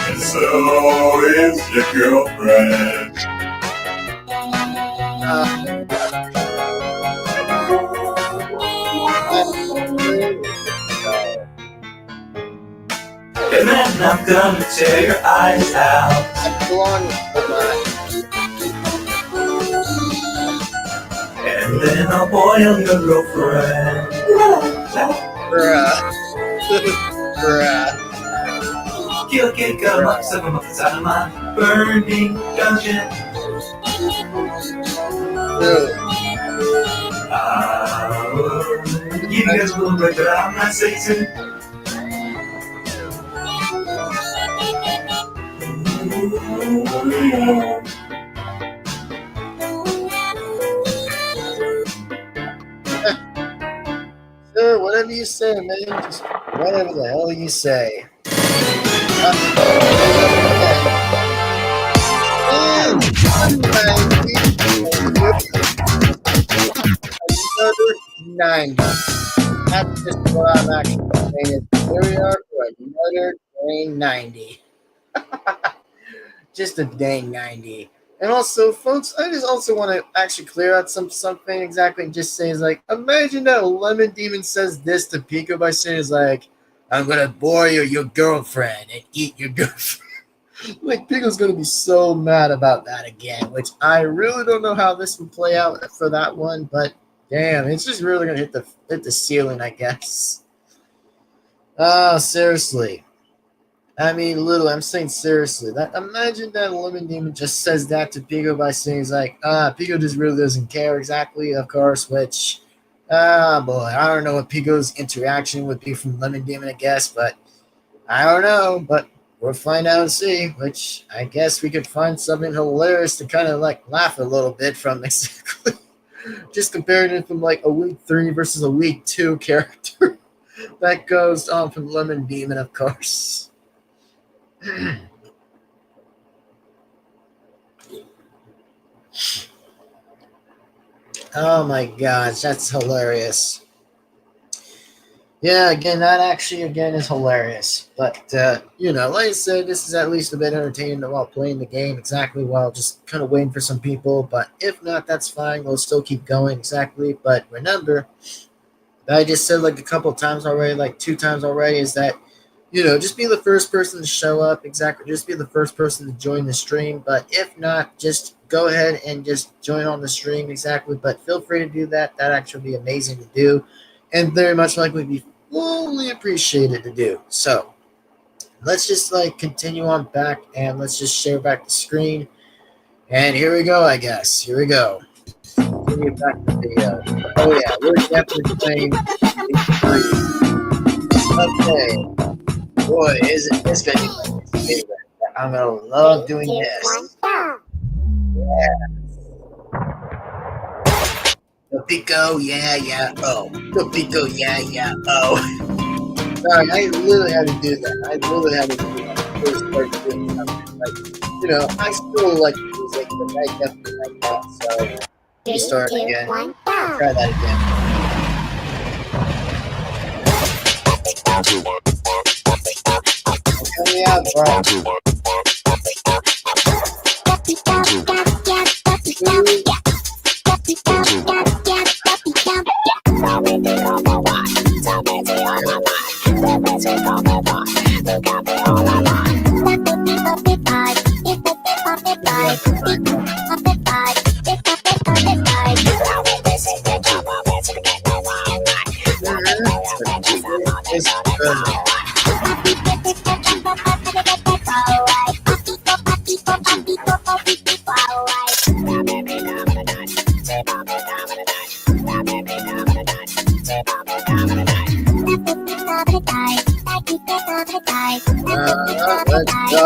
And so is your girlfriend. And then I'm gonna tear your eyes out. I belong with And then I'll boil your girlfriend. Bruh. Bruh. You'll kick 'em up 7 months out of my burning dungeon. Dude. You guys will break that I'm not Satan. Sure, whatever you say, man. Just whatever the hell you say. Another 90. That's just what I'm actually saying. Here we are for another dang 90. Just a dang 90. And also, folks, I just also want to actually clear out something exactly and just say is like, imagine that Lemon Demon says this to Pico by saying is like, I'm gonna bore your girlfriend and eat your girlfriend. Like Pico's gonna be so mad about that again, which I really don't know how this would play out for that one, but damn, it's just really gonna hit the ceiling, I guess. Oh, seriously. I mean, literally, I'm saying seriously. That imagine that Lemon Demon just says that to Pico by saying he's like, Pico just really doesn't care exactly, of course, which, boy, I don't know what Pico's interaction would be from Lemon Demon, I guess, but I don't know, but we'll find out and see, which I guess we could find something hilarious to kind of like laugh a little bit from exactly. Just comparing it from like a week 3 versus a week 2 character that goes on from Lemon Demon, of course. Oh my gosh, that's hilarious. Yeah, again, that actually again is hilarious. But like I said, this is at least a bit entertaining while playing the game, exactly while just kind of waiting for some people. But if not, that's fine. We'll still keep going, exactly. But remember, I just said like a couple times already, like 2 times already, is that just be the first person to show up, exactly. Just be the first person to join the stream. But if not, just go ahead and just join on the stream, exactly. But feel free to do that. That actually be amazing to do, and very much likely be only appreciated to do. So let's just like continue on back and let's just share back the screen. And here we go, I guess. Here we go. Continue back the video. Oh yeah, we're definitely playing these 3. Okay. Boy, isn't this gonna be my favorite. I'm gonna love doing this. The Pico, yeah, oh. The Pico, yeah, oh. Sorry, I literally had to do that. I literally had to do that. First start doing something. Like, I still like music, but I definitely like that. So, let me start again. Try that again. Help me out, bro. Let's go. This is too good. Go.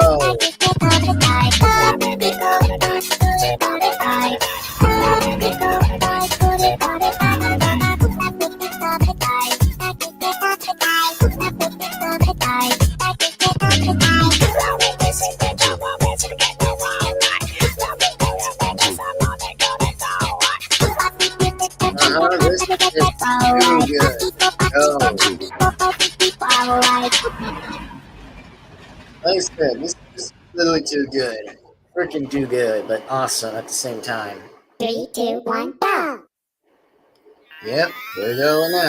Like I said, this is literally too good. Freaking too good, but awesome at the same time. 3, 2, 1, go! Yep, here we go now.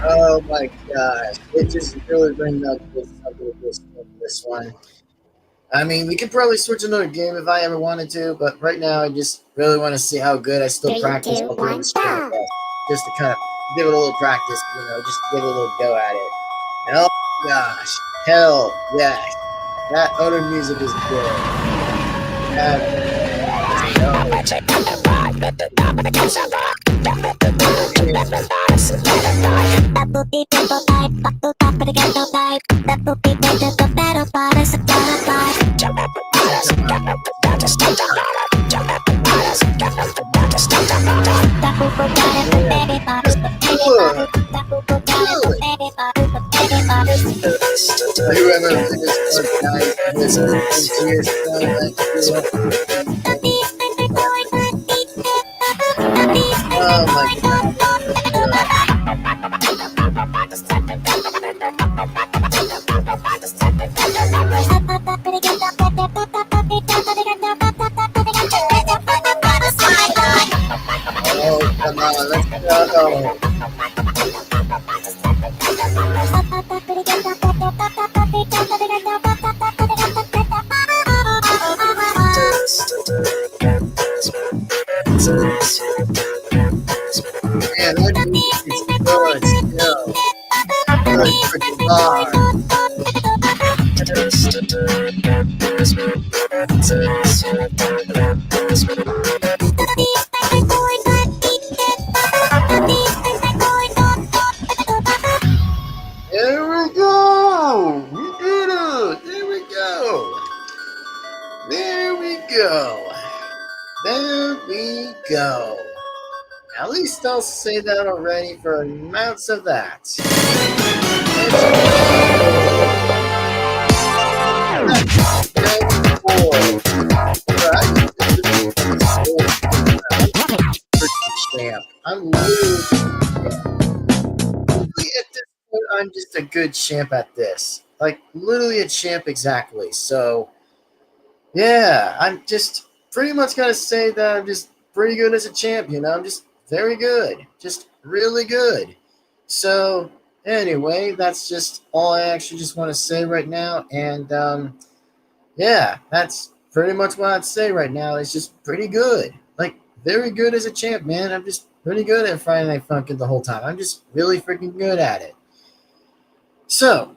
Oh my gosh, it just really brings out this one. I mean, we could probably switch another game if I ever wanted to, but right now I just really want to see how good I still 3, practice 2, while doing 1, this go! podcast, just to kind of give it a little practice, just give it a little go at it. And oh my gosh, hell yes, that other music is good. You remember this years oh my god. Oh, come on, let's go. Man, that music's good still. Good freaking hard. There we go! We did it! There we go! There we go! There we go! At least I'll say that already for amounts of that. Champ. I'm literally at this point, I'm just a good champ at this. Like literally a champ exactly. So yeah, I'm just pretty much gonna say that I'm just pretty good as a champ, you know, I'm just very good. Just really good. So anyway, that's just all I actually just want to say right now. And yeah, that's pretty much what I'd say right now. It's just pretty good. Like, very good as a champ, man. I'm just pretty good at Friday Night Funkin' the whole time. I'm just really freaking good at it. So,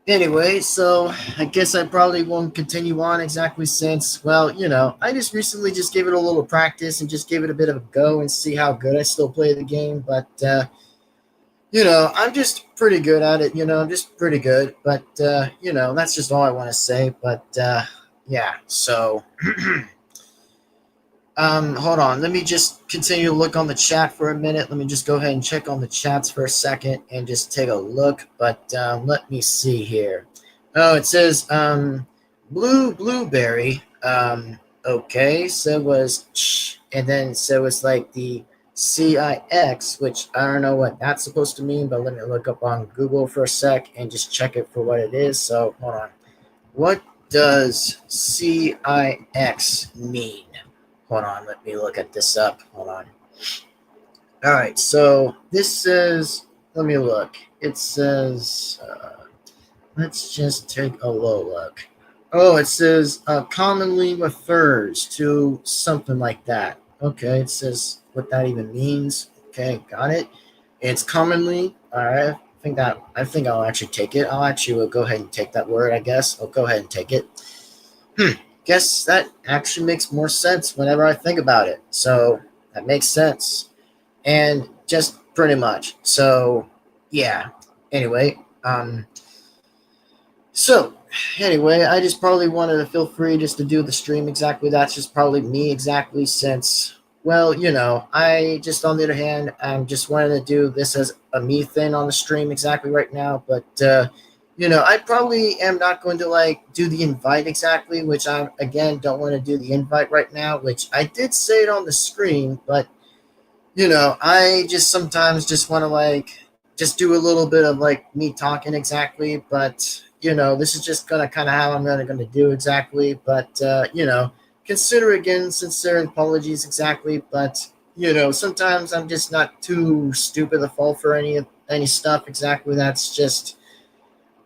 anyway, so I guess I probably won't continue on exactly since, well, you know, I just recently just gave it a little practice and just gave it a bit of a go and see how good I still play the game. But, you know, I'm just pretty good at it. You know, I'm just pretty good. But, you know, that's just all I want to say. But, yeah, so hold on. Let me just continue to look on the chat for a minute. Let me just go ahead and check on the chats for a second and just take a look. But let me see here. Oh, it says blueberry. Okay, so it was and then so it's like the CIX, which I don't know what that's supposed to mean, but let me look up on Google for a sec and just check it for what it is. So hold on. What does CIX mean? Hold on, let me look at this up. Hold on. All right, so this says, let me look. It says, let's just take a look. Oh, it says commonly refers to something like that. Okay, it says what that even means. Okay, got it. It's commonly. All right, I think I'll actually take it. I'll actually go ahead and take that word. I guess I'll go ahead and take it. Guess that actually makes more sense whenever I think about it. So that makes sense. And just pretty much. So yeah. Anyway, so anyway, I just probably wanted to feel free just to do the stream exactly. That's just probably me exactly since, well, you know, I just on the other hand, I'm just wanting to do this as a me thing on the stream exactly right now. But you know, I probably am not going to like do the invite exactly, which I again don't want to do the invite right now, which I did say it on the screen, but you know, I just sometimes just want to like just do a little bit of like me talking exactly, but you know, this is just gonna kind of how I'm gonna do exactly, but you know, consider again sincere apologies exactly, but you know, sometimes I'm just not too stupid to fall for any stuff exactly. That's just,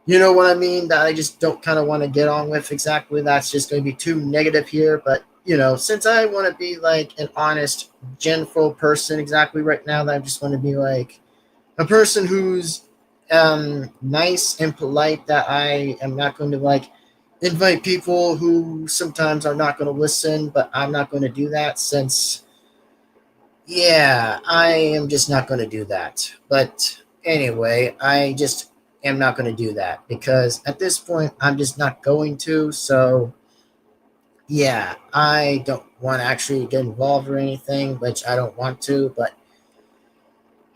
you know what I mean? That I just don't kind of want to get on with exactly. That's just going to be too negative here. But, you know, since I want to be like an honest, gentle person exactly right now, that I just want to be like a person who's nice and polite, that I am not going to like invite people who sometimes are not going to listen, but I'm not going to do that since, yeah, I am just not going to do that. But anyway, I just am not going to do that because at this point, I'm just not going to. So, yeah, I don't want to actually get involved or anything, which I don't want to. But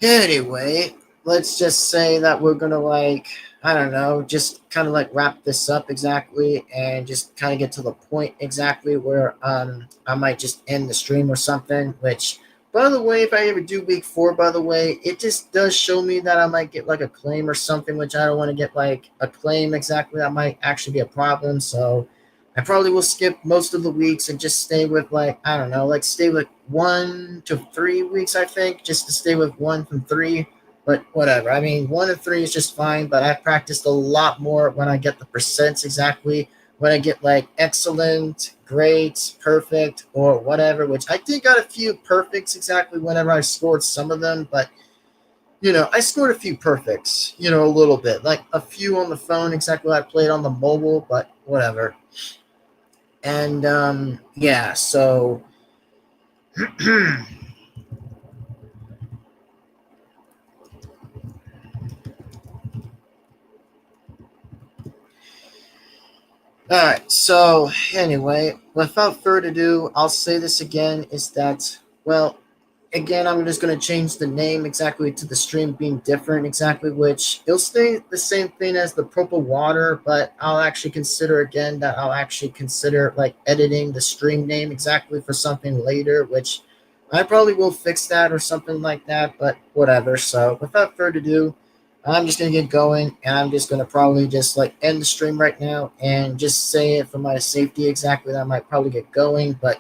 anyway, let's just say that we're going to like, I don't know, just kind of like wrap this up exactly and just kind of get to the point exactly where I might just end the stream or something, which, by the way, if I ever do week 4, by the way, it just does show me that I might get like a claim or something, which I don't want to get like a claim exactly. That might actually be a problem. So I probably will skip most of the weeks and just stay with like, I don't know, like stay with 1 to 3 weeks, I think, just to stay with 1 from 3. But whatever. I mean, 1 and 3 is just fine, but I've practiced a lot more when I get the percents exactly, when I get like excellent, great, perfect, or whatever, which I did got a few perfects exactly whenever I scored some of them, but I scored a few perfects, a little bit, like a few on the phone exactly what I played on the mobile, but whatever. And yeah, so all right. So anyway, without further ado, I'll say this again: is that well, again, I'm just going to change the name exactly to the stream being different exactly, which it'll stay the same thing as the purple water, but I'll actually consider again that I'll actually consider like editing the stream name exactly for something later, which I probably will fix that or something like that, but whatever. So without further ado, I'm just gonna get going, and I'm just gonna probably just like end the stream right now and just say it for my safety exactly that I might probably get going, but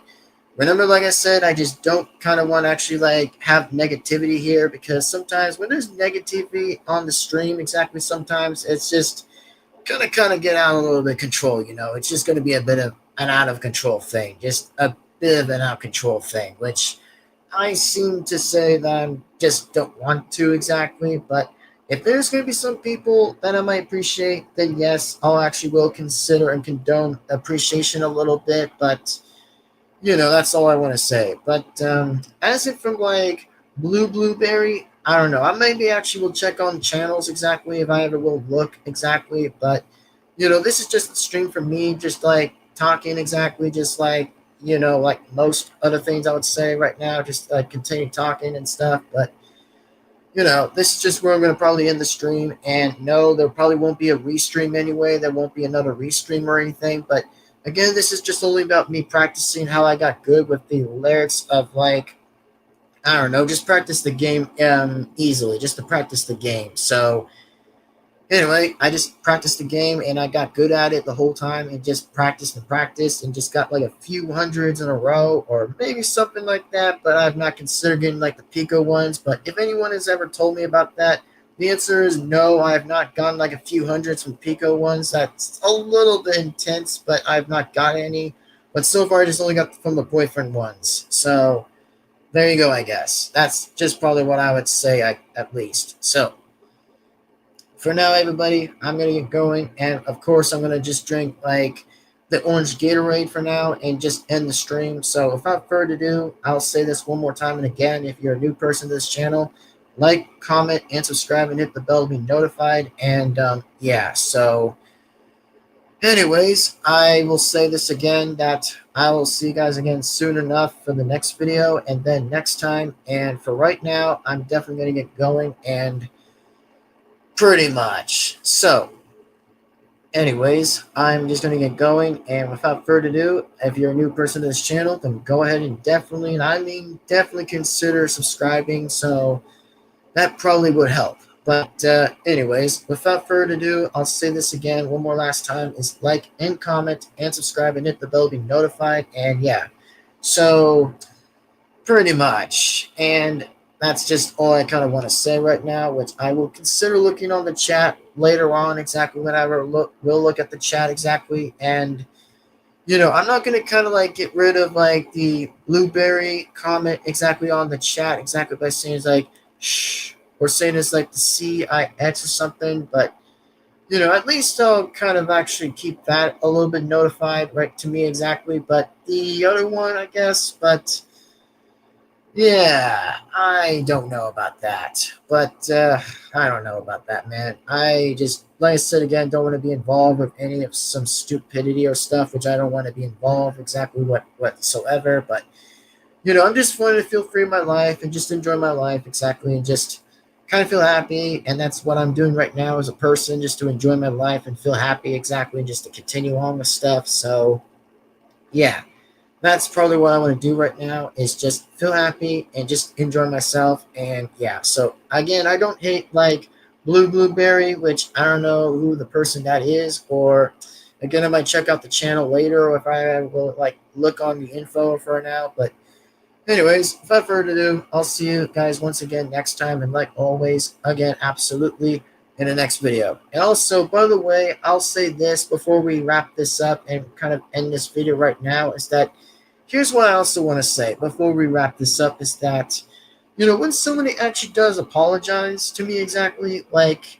remember, like I said, I just don't kind of want to actually like have negativity here, because sometimes when there's negativity on the stream, exactly sometimes it's just gonna kind of get out a little bit of control. It's just gonna be a bit of an out of control thing, just a bit of an out of control thing, which I seem to say that I just don't want to exactly. But if there's gonna be some people that I might appreciate, then yes, I'll actually will consider and condone appreciation a little bit, but that's all I want to say. But as it from like Blueberry, I don't know. I maybe actually will check on channels exactly if I ever will look exactly. But this is just a stream for me, just like talking exactly, just like like most other things I would say right now, just continue talking and stuff. But this is just where I'm going to probably end the stream. And no, there probably won't be a restream anyway. There won't be another restream or anything. But again, this is just only about me practicing how I got good with the lyrics of like, I don't know, just practice the game easily, just to practice the game. So anyway, I just practiced the game and I got good at it the whole time, and just practiced and just got like a few hundreds in a row or maybe something like that. But I've not considered getting like the Pico ones. But if anyone has ever told me about that, the answer is no. I have not gotten like a few hundreds from Pico ones. That's a little bit intense, but I've not got any. But so far, I just only got from the boyfriend ones. So there you go, I guess. That's just probably what I would say, at least. So for now, everybody, I'm gonna get going, and of course, I'm gonna just drink like the orange Gatorade for now and just end the stream. So, without further ado, I'll say this one more time, and again, if you're a new person to this channel, like, comment, and subscribe, and hit the bell to be notified. And yeah, so anyways, I will say this again, that I will see you guys again soon enough for the next video, and then next time. And for right now, I'm definitely gonna get going and. Pretty much. So, anyways, I'm just going to get going. And without further ado, if you're a new person to this channel, then go ahead and definitely, and I mean definitely, consider subscribing. So, that probably would help. But, anyways, without further ado, I'll say this again one more last time: is like and comment and subscribe and hit the bell to be notified. And yeah, so pretty much. And that's just all I kind of want to say right now, which I will consider looking on the chat later on, exactly whenever we'll look at the chat exactly. And, I'm not going to kind of like get rid of like the blueberry comment exactly on the chat, exactly by saying it's like, shh, or saying it's like the CIX or something. But, at least I'll kind of actually keep that a little bit notified right to me exactly. But the other one, I guess, but yeah, I don't know about that. But I don't know about that, man. I just, like I said again, don't want to be involved with any of some stupidity or stuff, which I don't want to be involved exactly whatsoever. But, I'm just wanting to feel free in my life and just enjoy my life exactly, and just kind of feel happy. And that's what I'm doing right now as a person, just to enjoy my life and feel happy exactly, and just to continue on with stuff. So, yeah, that's probably what I want to do right now, is just feel happy and just enjoy myself. And yeah, so again, I don't hate like blueberry, which I don't know who the person that is, or again, I might check out the channel later, or if I will like look on the info for now. But anyways, without further ado, I'll see you guys once again next time. And like always, again, absolutely in the next video. And also, by the way, I'll say this before we wrap this up and kind of end this video right now, is that here's what I also want to say before we wrap this up, is that, when somebody actually does apologize to me exactly, like,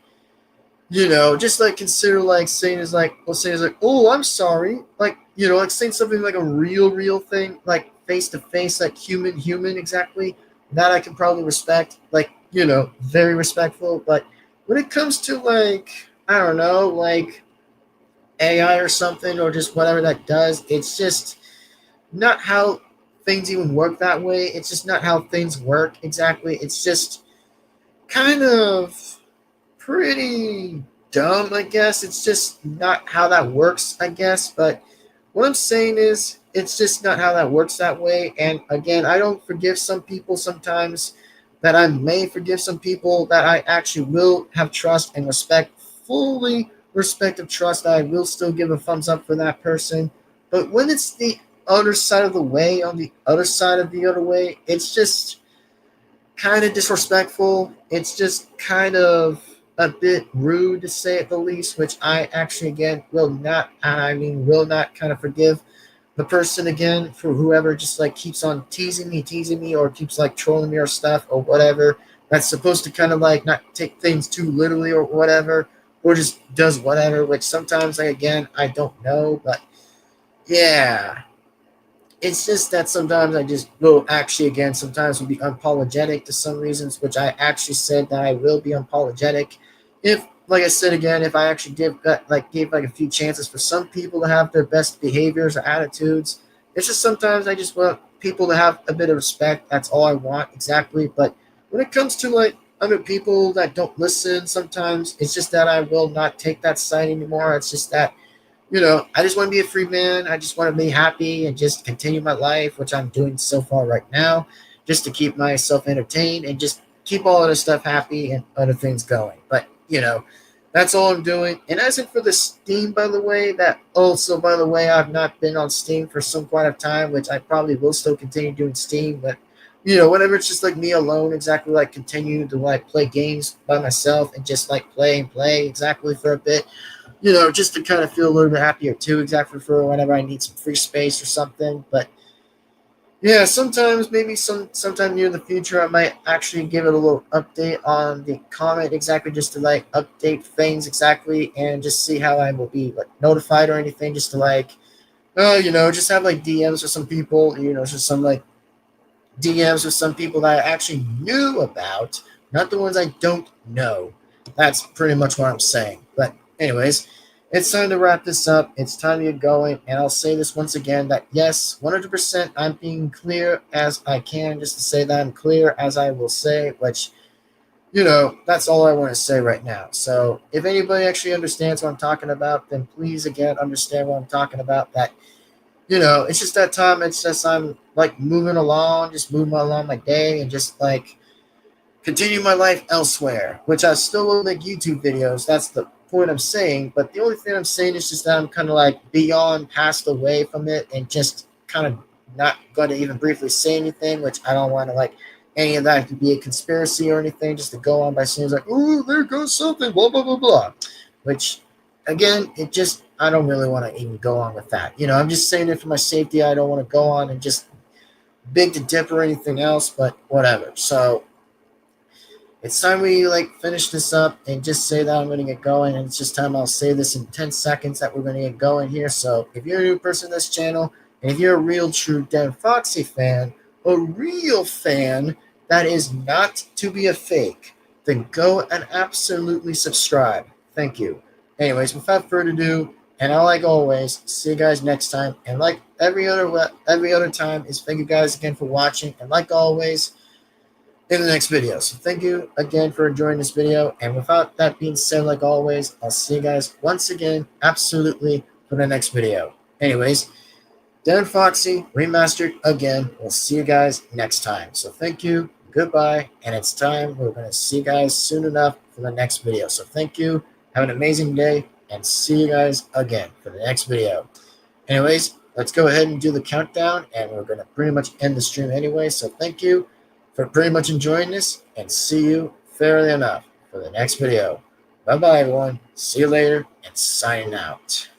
just like consider like saying is like, let's say it's like, oh, I'm sorry, like, like saying something like a real thing, like face to face, like human exactly, that I can probably respect, like, very respectful. But when it comes to like, I don't know, like AI or something, or just whatever that does, it's just not how things even work that way. It's just not how things work exactly. It's just kind of pretty dumb, I guess. It's just not how that works, I guess. But what I'm saying is, it's just not how that works that way. And again, I don't forgive some people sometimes that I may forgive some people that I actually will have trust and respect, fully respect of trust, that I will still give a thumbs up for that person. But when it's the other side of the way, on the other side of the other way, it's just kind of disrespectful. It's just kind of a bit rude, to say it the least, which I actually, again, will not kind of forgive the person again for whoever just like keeps on teasing me, or keeps like trolling me or stuff or whatever. That's supposed to kind of like not take things too literally or whatever, or just does whatever, which sometimes, like, again, I don't know. But yeah, it's just that sometimes I just will actually, again, sometimes will be unapologetic to some reasons, which I actually said that I will be unapologetic. If, like I said again, if I actually gave like a few chances for some people to have their best behaviors or attitudes, it's just sometimes I just want people to have a bit of respect. That's all I want exactly. But when it comes to like other people that don't listen, sometimes it's just that I will not take that side anymore. It's just that, I just want to be a free man. I just want to be happy and just continue my life, which I'm doing so far right now, just to keep myself entertained and just keep all other stuff happy and other things going. But, that's all I'm doing. And as in for the Steam, by the way, that also, by the way, I've not been on Steam for some quite of time, which I probably will still continue doing Steam. But, whenever it's just like me alone, exactly, like continue to like play games by myself and just like play and play exactly for a bit, just to kind of feel a little bit happier too, exactly for whenever I need some free space or something. But yeah, sometimes maybe sometime near the future, I might actually give it a little update on the comment exactly, just to like update things exactly and just see how I will be like notified or anything, just to like, just have like DMs with some people, just some like DMs with some people that I actually knew about, not the ones I don't know. That's pretty much what I'm saying. But anyways, it's time to wrap this up. It's time to get going. And I'll say this once again, that yes, 100% I'm being clear as I can, just to say that I'm clear as I will say, which, that's all I want to say right now. So if anybody actually understands what I'm talking about, then please, again, understand what I'm talking about. That, it's just that time. It's just I'm like moving along, just moving along my day, and just like continue my life elsewhere, which I still will make YouTube videos. That's the point I'm saying. But the only thing I'm saying is just that I'm kind of like beyond, passed away from it, and just kind of not going to even briefly say anything, which I don't want to like any of that to be a conspiracy or anything, just to go on by saying like, oh, there goes something, blah, blah, blah, blah. Which, again, I don't really want to even go on with that. I'm just saying it for my safety. I don't want to go on and just big to dip or anything else, but whatever. So it's time we like finish this up and just say that I'm going to get going. And it's just time I'll say this in 10 seconds that we're going to get going here. So if you're a new person to this channel, and if you're a real true Devin-Foxy fan, a real fan that is not to be a fake, then go and absolutely subscribe. Thank you. Anyways, without further ado, and I like always, see you guys next time. And like every other time, is thank you guys again for watching. And like always, in the next video. So thank you again for enjoying this video. And without that being said, like always, I'll see you guys once again, absolutely, for the next video. Anyways, Devin-Foxy remastered again. We'll see you guys next time. So thank you, goodbye, and it's time. We're going to see you guys soon enough for the next video. So thank you, have an amazing day, and see you guys again for the next video. Anyways, let's go ahead and do the countdown, and we're going to pretty much end the stream anyway. So thank you for pretty much enjoying this, and see you fairly enough for the next video. Bye bye, everyone. See you later, and signing out.